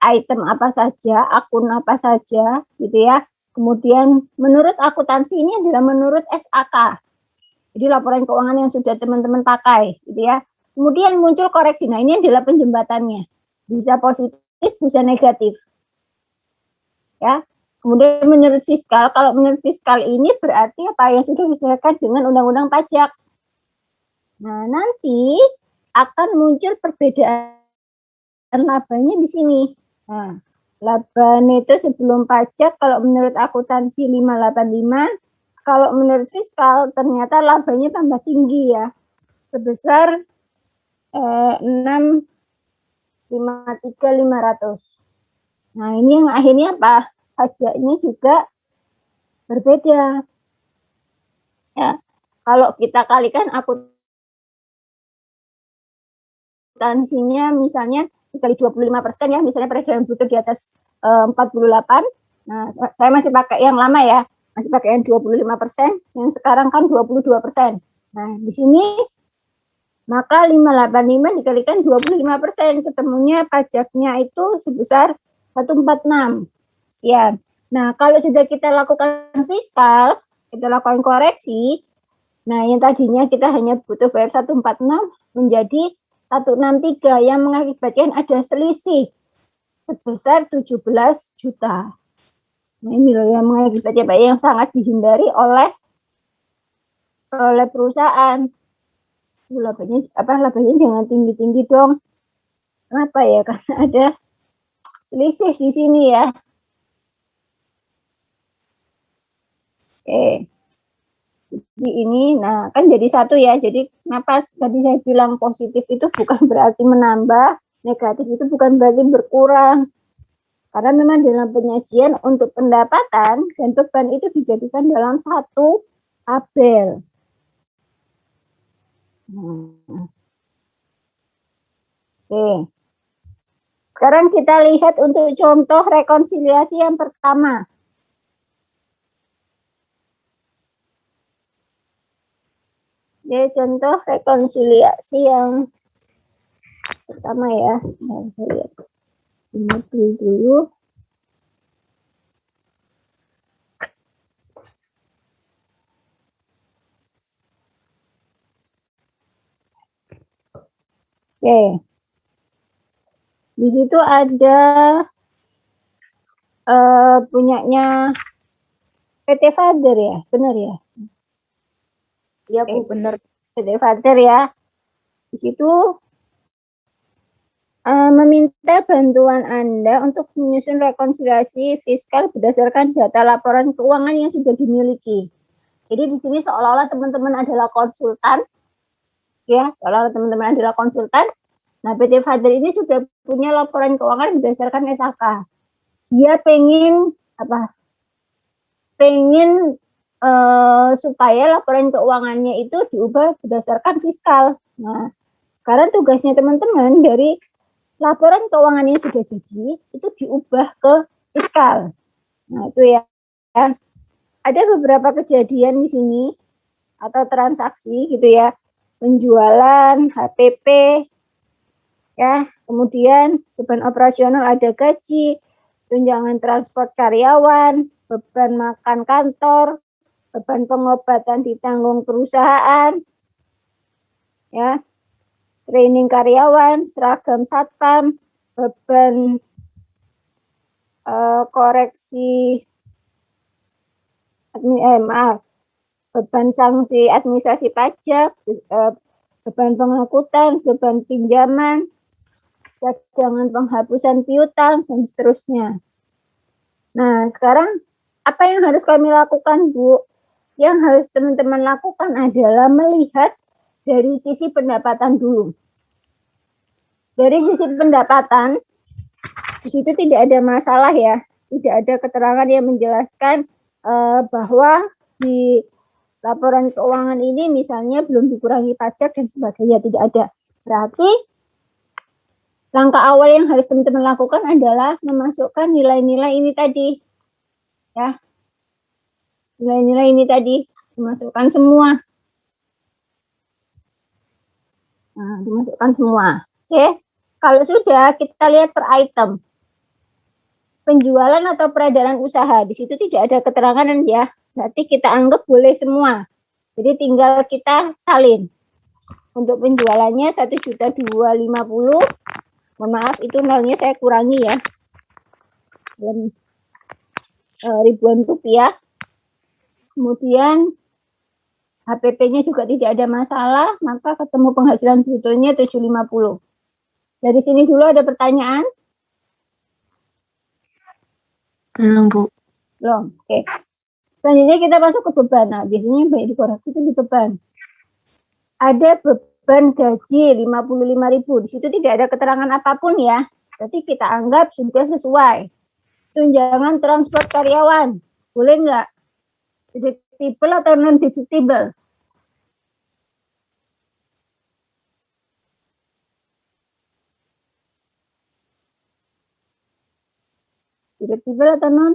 item apa saja, akun apa saja, gitu ya. Kemudian menurut akuntansi ini adalah menurut SAK. Jadi laporan keuangan yang sudah teman-teman pakai, gitu ya. Kemudian muncul koreksi. Nah, ini adalah penjembatannya. Bisa positif, bisa negatif. Ya. Kemudian menurut fiskal, kalau menurut fiskal ini berarti apa yang sudah disesuaikan dengan undang-undang pajak. Nah, nanti akan muncul perbedaan labanya di sini. Nah, laba neto sebelum pajak kalau menurut akuntansi 585, kalau menurut fiskal ternyata labanya tambah tinggi ya. Sebesar 653.500. Nah, ini yang akhirnya apa? Pajaknya juga berbeda. Ya, kalau kita kalikan akuntansinya misalnya dikali 25% ya, misalnya peredaran bruto di atas 48. Nah, saya masih pakai yang lama ya, masih pakai yang 25%, yang sekarang kan 22%. Nah, di sini maka 585 dikalikan 25%, ketemunya pajaknya itu sebesar 146 sekian. Nah, kalau sudah kita lakukan fiskal, kita lakukan koreksi, nah yang tadinya kita hanya butuh bayar 146 menjadi 163 yang mengakibatkan ada selisih sebesar 17 juta. Nah, ini loh yang mengakibatkan yang sangat dihindari oleh perusahaan. Labanya jangan tinggi-tinggi dong. Kenapa ya? Karena ada selisih di sini ya. Oke. Jadi ini, nah kan jadi satu ya. Jadi kenapa tadi saya bilang positif itu bukan berarti menambah, negatif itu bukan berarti berkurang. Karena memang dalam penyajian untuk pendapatan dan beban itu dijadikan dalam satu tabel. Nah. Oke. Sekarang kita lihat untuk contoh rekonsiliasi yang pertama. Jadi contoh rekonsiliasi yang pertama ya. Nah, saya lihat ini dulu. Oke. Di situ ada punyanya PT Father ya, benar ya? Iya, Bu, benar. PT Father ya. Di situ meminta bantuan Anda untuk menyusun rekonsiliasi fiskal berdasarkan data laporan keuangan yang sudah dimiliki. Jadi di sini seolah-olah teman-teman adalah konsultan, ya, seolah-olah teman-teman adalah konsultan. Nah, PT Father ini sudah punya laporan keuangan berdasarkan SAK. Dia pengen apa? Pengen supaya laporan keuangannya itu diubah berdasarkan fiskal. Nah, sekarang tugasnya teman-teman dari laporan keuangan yang sudah jadi itu diubah ke fiskal. Nah, itu ya. Ada beberapa kejadian di sini atau transaksi gitu ya. Penjualan, HPP, ya, kemudian beban operasional ada gaji, tunjangan transport karyawan, beban makan kantor, beban pengobatan ditanggung perusahaan, ya, training karyawan, seragam satpam, beban koreksi beban sanksi administrasi pajak, beban pengangkutan, beban pinjaman, cadangan penghapusan piutang, dan seterusnya. Nah, sekarang apa yang harus kami lakukan, Bu? Yang harus teman-teman lakukan adalah melihat dari sisi pendapatan dulu. Dari sisi pendapatan, di situ tidak ada masalah ya. Tidak ada keterangan yang menjelaskan bahwa di laporan keuangan ini misalnya belum dikurangi pajak dan sebagainya, tidak ada. Berarti langkah awal yang harus teman-teman lakukan adalah memasukkan nilai-nilai ini tadi. Ya. Nilai-nilai ini tadi dimasukkan semua. Nah, dimasukkan semua. Oke. Kalau sudah, kita lihat per item. Penjualan atau peredaran usaha. Di situ tidak ada keterangan ya. Berarti kita anggap boleh semua. Jadi tinggal kita salin. Untuk penjualannya 1.250.000. Mohon maaf, itu nolnya saya kurangi ya. Dalam ribuan rupiah. Kemudian HPP-nya juga tidak ada masalah, maka ketemu penghasilan brutonya 750. Dari sini dulu ada pertanyaan? Belum, Bu. Belum, oke. Selanjutnya kita masuk ke beban. Nah, biasanya banyak dikoreksi itu di beban. Ada beban gaji 55.000. Di situ tidak ada keterangan apapun ya. Berarti kita anggap sudah sesuai. Tunjangan transport karyawan. Boleh nggak? Deductible atau non-deductible? Deductible atau non?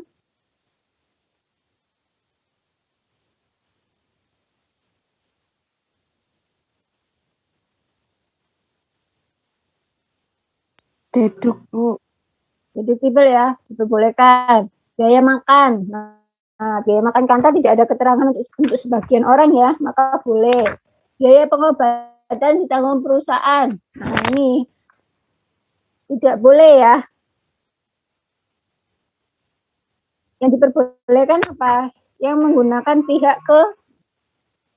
Deduk, Bu. Deductible ya, diperbolehkan. Biaya makan. Nah, biaya makan kantor tidak ada keterangan untuk sebagian orang ya, maka boleh. Biaya pengobatan ditanggung perusahaan. Nah, ini tidak boleh ya. Yang diperbolehkan apa? Yang menggunakan pihak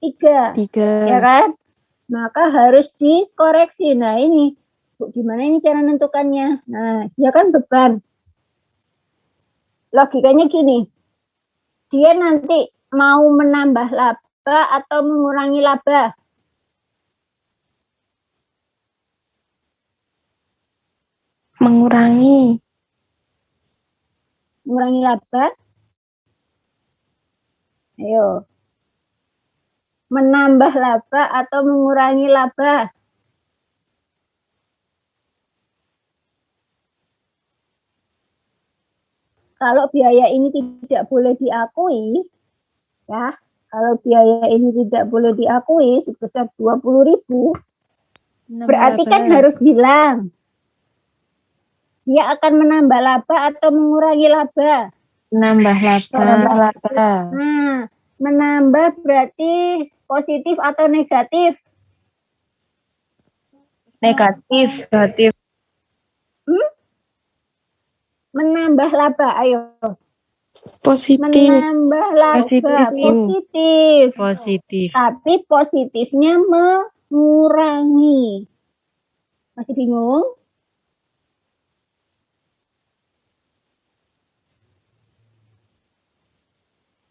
ketiga. Ya kan? Maka harus dikoreksi. Nah, ini gimana ini cara menentukannya? Nah, dia kan beban. Logikanya gini. Dia nanti mau menambah laba atau mengurangi laba? Mengurangi. Mengurangi laba? Ayo. Menambah laba atau mengurangi laba? Kalau biaya ini tidak boleh diakui, ya, kalau biaya ini tidak boleh diakui sebesar 20.000, berarti kan harus bilang dia akan menambah laba atau mengurangi laba. Menambah laba. Nah, menambah berarti positif atau negatif? Negatif. Menambah laba, ayo. Positif. Menambah laba, positif. Tapi positifnya mengurangi. Masih bingung?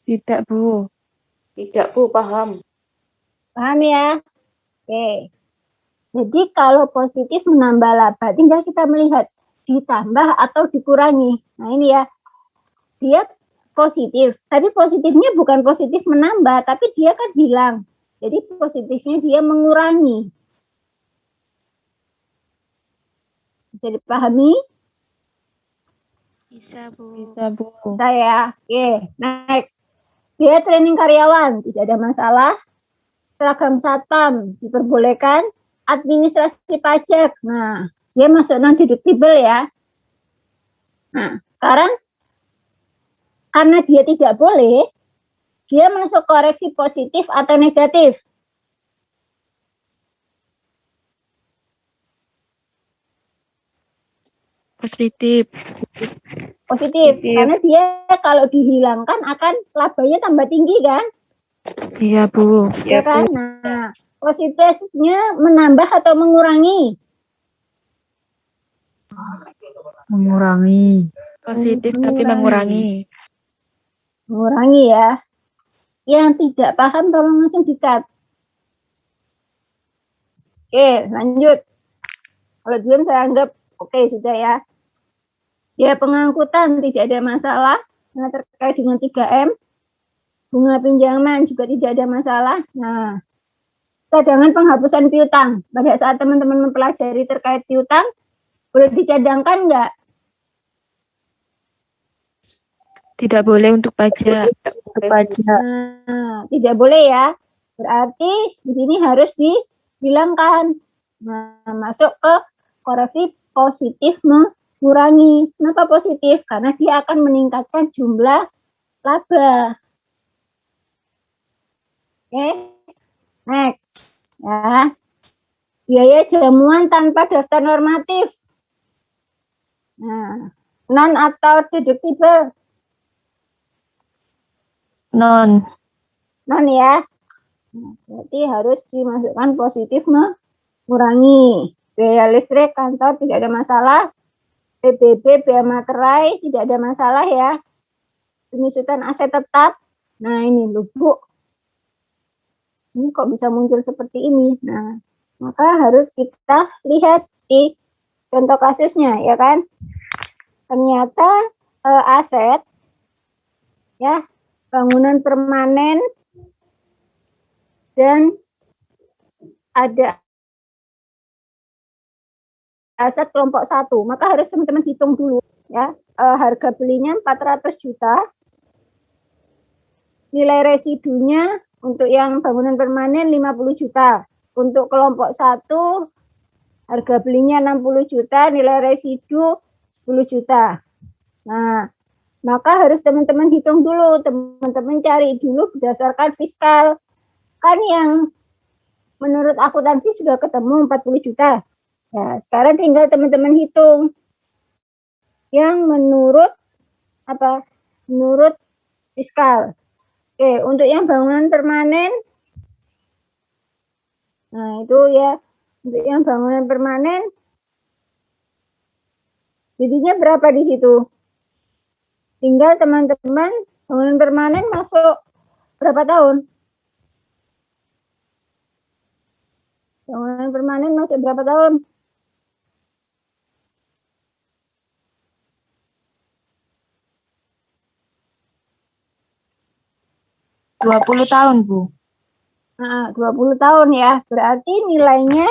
Tidak, Bu. Tidak, Bu, paham. Paham ya? Oke. Jadi kalau positif menambah laba, tinggal kita melihat ditambah atau dikurangi. Nah ini ya, dia positif, tapi positifnya bukan positif menambah, tapi dia kan bilang, jadi positifnya dia mengurangi. Bisa dipahami? Bisa, Bu. Bisa ya. Oke, next. Dia training karyawan, tidak ada masalah. Seragam satpam diperbolehkan. Administrasi pajak, nah dia masuk non-deductible ya. Nah, sekarang karena dia tidak boleh, dia masuk koreksi positif atau negatif? Positif. Karena dia kalau dihilangkan akan labanya tambah tinggi kan? Iya, Bu. Ya kan? Nah, positifnya menambah atau mengurangi? Mengurangi. Positif tapi mengurangi. Mengurangi ya. Yang tidak paham tolong langsung di-cut. Oke, lanjut. Kalau diam saya anggap oke sudah ya. Ya, pengangkutan tidak ada masalah karena terkait dengan 3M. Bunga pinjaman juga tidak ada masalah. Nah, cadangan penghapusan piutang. Pada saat teman-teman mempelajari terkait piutang, boleh dicadangkan nggak? Tidak boleh untuk pajak. Nah, tidak boleh ya. Berarti di sini harus dihilangkan. Nah, masuk ke koreksi positif mengurangi. Kenapa positif? Karena dia akan meningkatkan jumlah laba. Oke, next ya. Biaya jamuan tanpa daftar normatif. Nah, non atau deductible? Non. Non ya. Nah, berarti harus dimasukkan positif mengurangi. Biaya listrik kantor tidak ada masalah. PBB, biaya materai tidak ada masalah ya. Penyusutan aset tetap. Nah, ini loh, Bu. Ini kok bisa muncul seperti ini? Nah, maka harus kita lihat di contoh kasusnya, ya kan? Ternyata aset, ya, bangunan permanen dan ada aset kelompok 1, maka harus teman-teman hitung dulu, ya. Harga belinya 400 juta, nilai residunya untuk yang bangunan permanen 50 juta. Untuk kelompok 1, harga belinya 60 juta, nilai residu 10 juta. Nah, maka harus teman-teman hitung dulu, teman-teman cari dulu berdasarkan fiskal. Kan yang menurut akuntansi sudah ketemu 40 juta. Ya, sekarang tinggal teman-teman hitung. Yang menurut apa? Menurut fiskal. Oke, untuk yang bangunan permanen, nah itu ya, untuk yang bangunan permanen, jadinya berapa di situ? Tinggal teman-teman bangunan permanen masuk berapa tahun? Bangunan permanen masuk berapa tahun? Tahun, Bu. Nah, 20 tahun ya. Berarti nilainya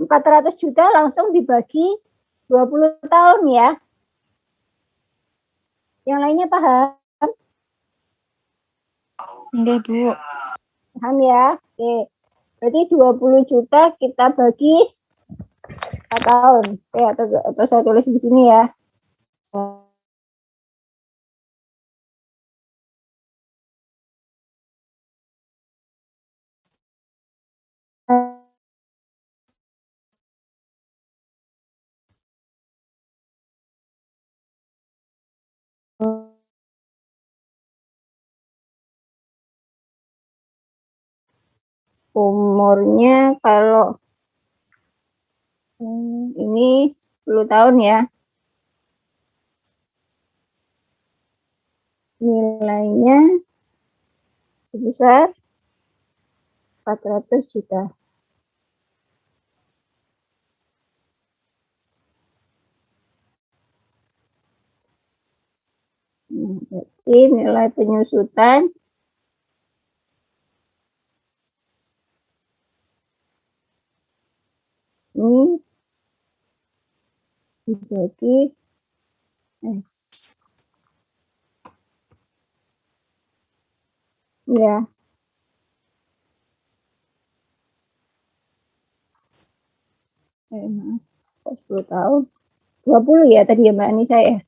400 juta langsung dibagi 20 tahun ya. Yang lainnya paham? Enggak, Bu. Paham ya? Oke. Berarti 20 juta kita bagi 4 tahun. Oke, atau saya tulis di sini ya. Umurnya kalau ini 10 tahun ya. Nilainya sebesar 400 juta. Berarti nilai penyusutan ini dibagi S. Ya. Maaf, 10 tahun. 20 ya tadi ya Mbak Anissa ya?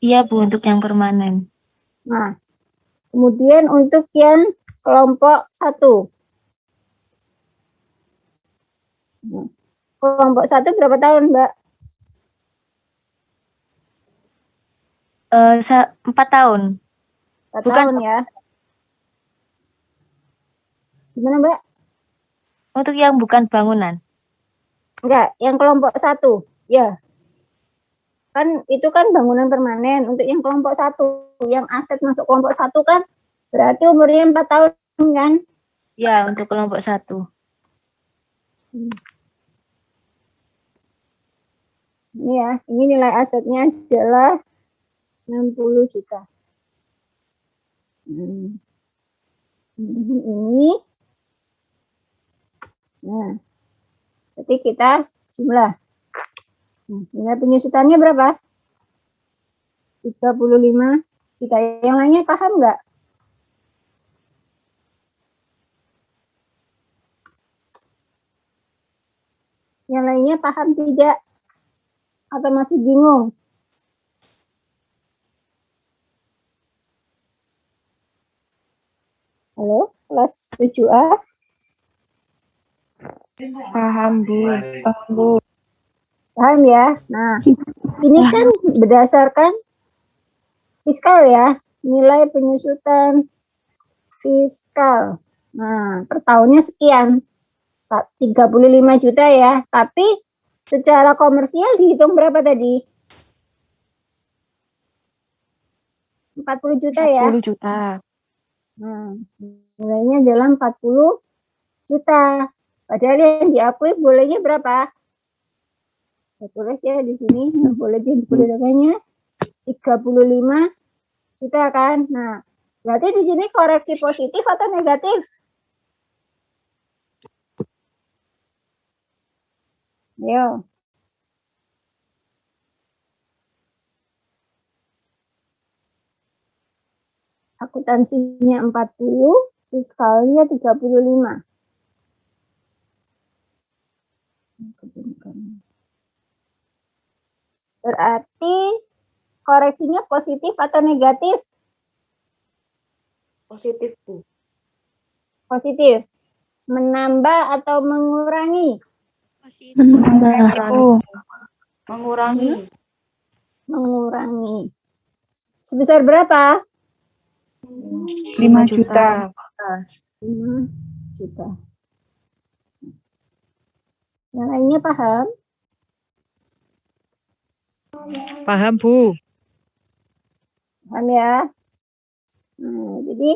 Iya, Bu, untuk yang permanen. Nah, kemudian untuk yang kelompok 1. Nah, kelompok 1 berapa tahun, Mbak? 4 tahun. 4 Bukan. tahun ya. Gimana, Mbak? Untuk yang bukan bangunan. Enggak, yang kelompok 1. Ya, kan itu kan bangunan permanen. Untuk yang kelompok 1, yang aset masuk kelompok 1 kan berarti umurnya 4 tahun kan? Ya, untuk kelompok 1. Ini ya, ini nilai asetnya adalah 60 juta. Ini. Nah, berarti kita jumlah. Nilai penyusutannya berapa? 35 juta. Yang lainnya paham nggak? Yang lainnya paham tidak? Atau masih bingung? Halo, kelas 7A? Paham, Bu. Paham, Bu. Paham ya? Nah, ini kan berdasarkan fiskal ya, nilai penyusutan fiskal. Nah, per tahunnya sekian, 35 juta ya. Tapi secara komersial dihitung berapa tadi? 40 juta ya. 40 juta. Nah, nilainya adalah 40 juta. Padahal yang diakui bolehnya berapa? Saya tulis ya di sini, boleh namanya 35 juta kan. Nah, berarti di sini koreksi positif atau negatif? Ayo. Akuntansinya 40, fiskalnya 35. Berarti koreksinya positif atau negatif? Positif, Bu. Positif. Menambah atau mengurangi? Menambah. Mengurangi. Mengurangi. Sebesar berapa? 5 juta. 5 juta. Yang lainnya paham? Paham, Bu. Paham ya? Nah, jadi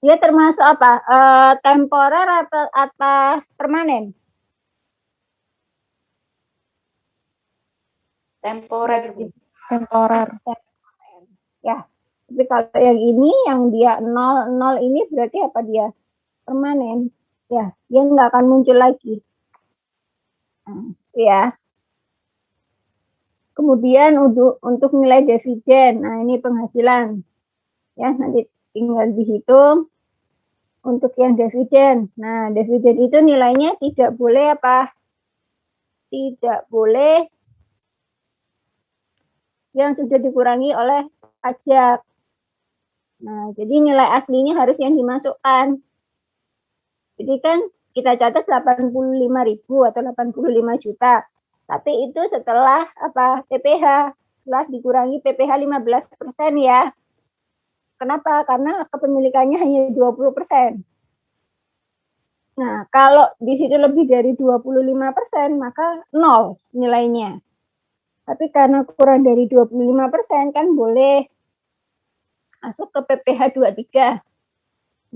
dia termasuk apa? Temporer atau apa permanen? Temporer, Bu. Temporer. Ya. Tapi kalau yang ini, yang dia 0 ini berarti apa dia? Permanen. Ya, dia nggak akan muncul lagi. Nah, ya. Kemudian untuk nilai dividen, nah ini penghasilan. Ya, nanti tinggal dihitung untuk yang dividen. Nah, dividen itu nilainya tidak boleh apa? Tidak boleh yang sudah dikurangi oleh pajak. Nah, jadi nilai aslinya harus yang dimasukkan. Jadi kan kita catat 85.000 atau 85 juta. Tapi itu setelah apa? PPh, setelah dikurangi PPh 15% ya. Kenapa? Karena kepemilikannya hanya 20%. Nah, kalau di situ lebih dari 25%, maka 0 nilainya. Tapi karena kurang dari 25% kan boleh masuk ke PPh 23.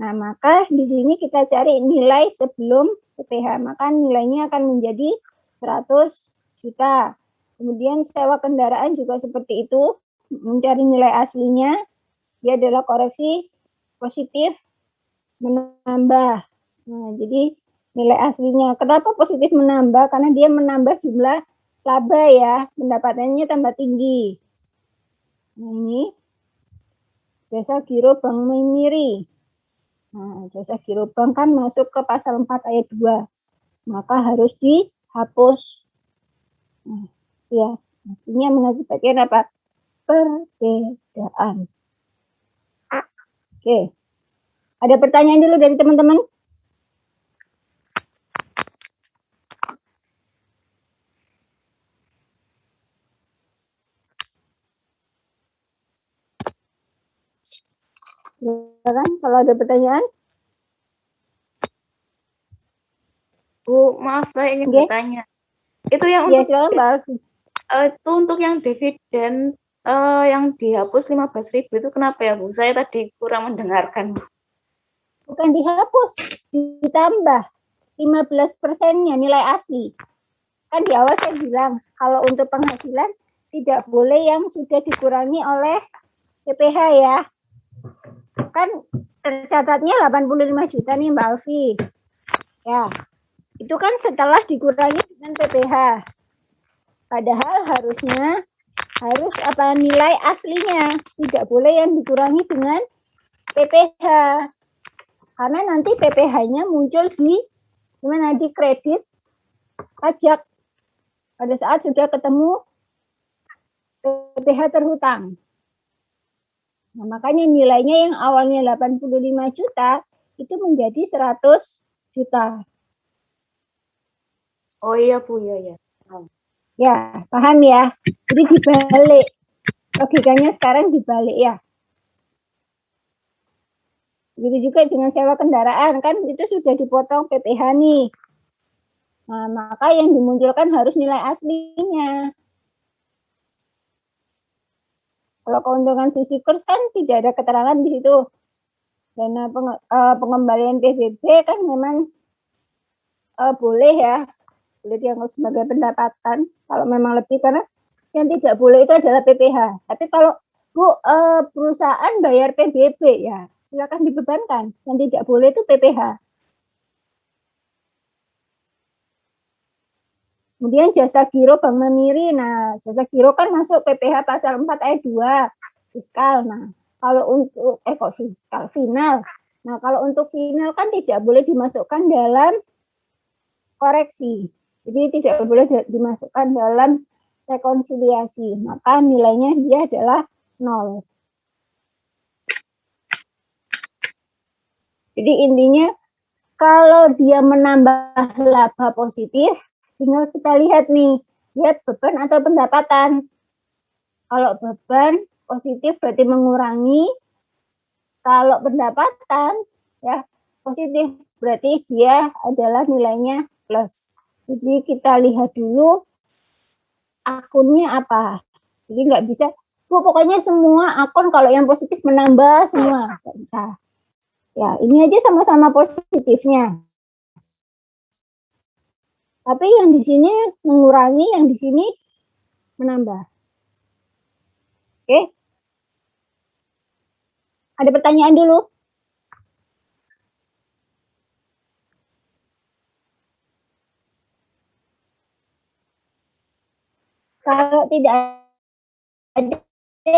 Nah, maka di sini kita cari nilai sebelum PPh, maka nilainya akan menjadi 100 juta. Kemudian sewa kendaraan juga seperti itu, mencari nilai aslinya, dia adalah koreksi positif menambah. Nah, jadi nilai aslinya, kenapa positif menambah? Karena dia menambah jumlah laba ya, pendapatannya tambah tinggi. Nah, ini jasa giro Bank Mandiri. Nah, jasa giro bank kan masuk ke pasal 4 ayat 2. Maka harus dihapus. Nah, ya, artinya mengakibatkan apa? Perbedaan. Oke. Ada pertanyaan dulu dari teman-teman? Silakan kalau ada pertanyaan. Bu, maaf, saya ingin Oke. bertanya. Itu yang Ya, untuk silakan Mbak Alfi. itu untuk yang dividen yang dihapus 15.000 itu kenapa ya Bu? Saya tadi kurang mendengarkan. Bukan dihapus, ditambah 15%-nya nilai asli. Kan di awal saya bilang, kalau untuk penghasilan tidak boleh yang sudah dikurangi oleh PPh ya. Kan tercatatnya 85 juta nih Mbak Alfi. Ya, itu kan setelah dikurangi dengan PPh. Padahal harusnya harus nilai aslinya, tidak boleh yang dikurangi dengan PPh. Karena nanti PPh-nya muncul di kredit pajak pada saat sudah ketemu PPh terhutang. Nah, makanya nilainya yang awalnya 85 juta itu menjadi 100 juta. Oh iya Bu, ya. Ya, paham ya. Jadi dibalik. Logikanya sekarang dibalik ya. Begitu juga dengan sewa kendaraan, kan itu sudah dipotong PPh nih. Nah, maka yang dimunculkan harus nilai aslinya. Kalau keuntungan sisi kurs kan tidak ada keterangan di situ. Dana pengembalian PBB kan memang boleh ya, boleh dianggap sebagai pendapatan kalau memang lebih, karena yang tidak boleh itu adalah PPh. Tapi kalau Bu perusahaan bayar PBB ya silakan dibebankan. Yang tidak boleh itu PPh. Kemudian jasa giro Bank Mandiri. Nah, jasa giro kan masuk PPh pasal 4 ayat 2 fiskal. Nah, kalau untuk fiskal final. Nah, kalau untuk final kan tidak boleh dimasukkan dalam koreksi. Jadi tidak boleh dimasukkan dalam rekonsiliasi. Maka nilainya dia adalah 0. Jadi intinya kalau dia menambah laba positif, tinggal kita lihat nih, lihat beban atau pendapatan. Kalau beban positif berarti mengurangi, kalau pendapatan ya positif berarti dia adalah nilainya plus. Jadi kita lihat dulu akunnya apa. Jadi nggak bisa, Bu, pokoknya semua akun kalau yang positif menambah semua, nggak bisa. Ya, ini aja sama-sama positifnya. Tapi yang di sini mengurangi, yang di sini menambah. Oke? Ada pertanyaan dulu? Kalau tidak ada,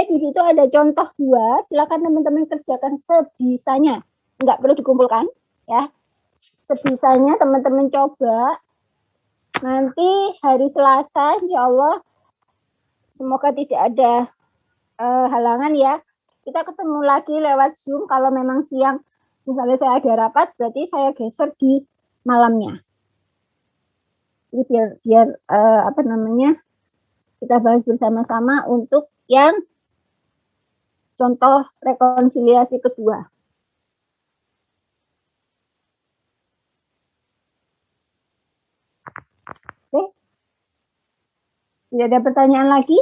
di situ ada contoh 2, silakan teman-teman kerjakan sebisanya. Enggak perlu dikumpulkan, ya. Sebisanya teman-teman coba. Nanti hari Selasa, insya Allah, semoga tidak ada halangan ya. Kita ketemu lagi lewat Zoom. Kalau memang siang, misalnya saya ada rapat, berarti saya geser di malamnya. Jadi biar kita bahas bersama-sama untuk yang contoh rekonsiliasi kedua. Oke. Tidak ada pertanyaan lagi?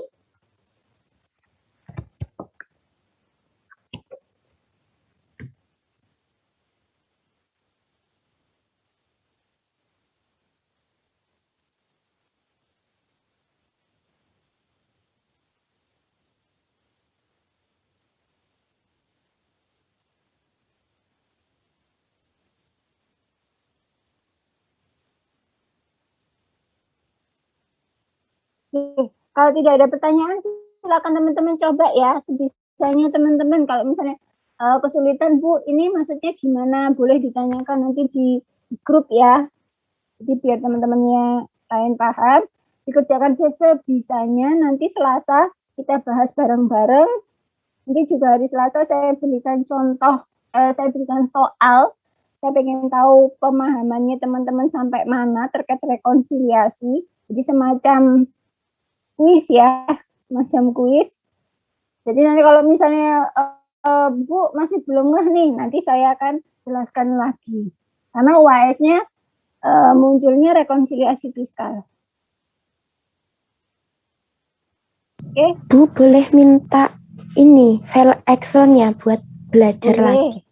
Kalau tidak ada pertanyaan, silakan teman-teman coba ya, sebisanya teman-teman. Kalau misalnya kesulitan, Bu, ini maksudnya gimana? Boleh ditanyakan nanti di grup ya. Jadi biar teman-temannya lain paham, dikerjakan sebisanya. Nanti Selasa kita bahas bareng-bareng. Nanti juga hari Selasa saya berikan contoh, saya berikan soal. Saya pengen tahu pemahamannya teman-teman sampai mana terkait rekonsiliasi. Jadi semacam kuis ya, semacam kuis. Jadi nanti kalau misalnya Bu masih belum ngeh nih, nanti saya akan jelaskan lagi. Karena UAS-nya munculnya rekonsiliasi fiskal. Bu, boleh minta ini file Excel-nya buat belajar lagi. Boleh.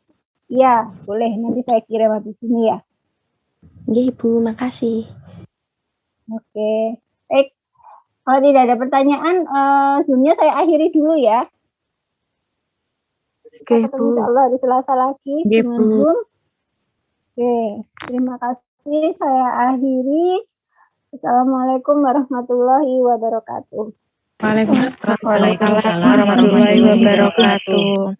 Iya, boleh. Nanti saya kirim habis ini ya. Nggih, Bu, makasih. Oke. Baik. Kalau tidak ada pertanyaan, Zoom-nya saya akhiri dulu ya. Oke, Kita ketemu Bu. insya Allah di Selasa lagi Nggih, dengan Bu. Zoom. Oke, terima kasih. Saya akhiri. Assalamualaikum warahmatullahi wabarakatuh. Waalaikumsalam Waalaikumsalam warahmatullahi wabarakatuh.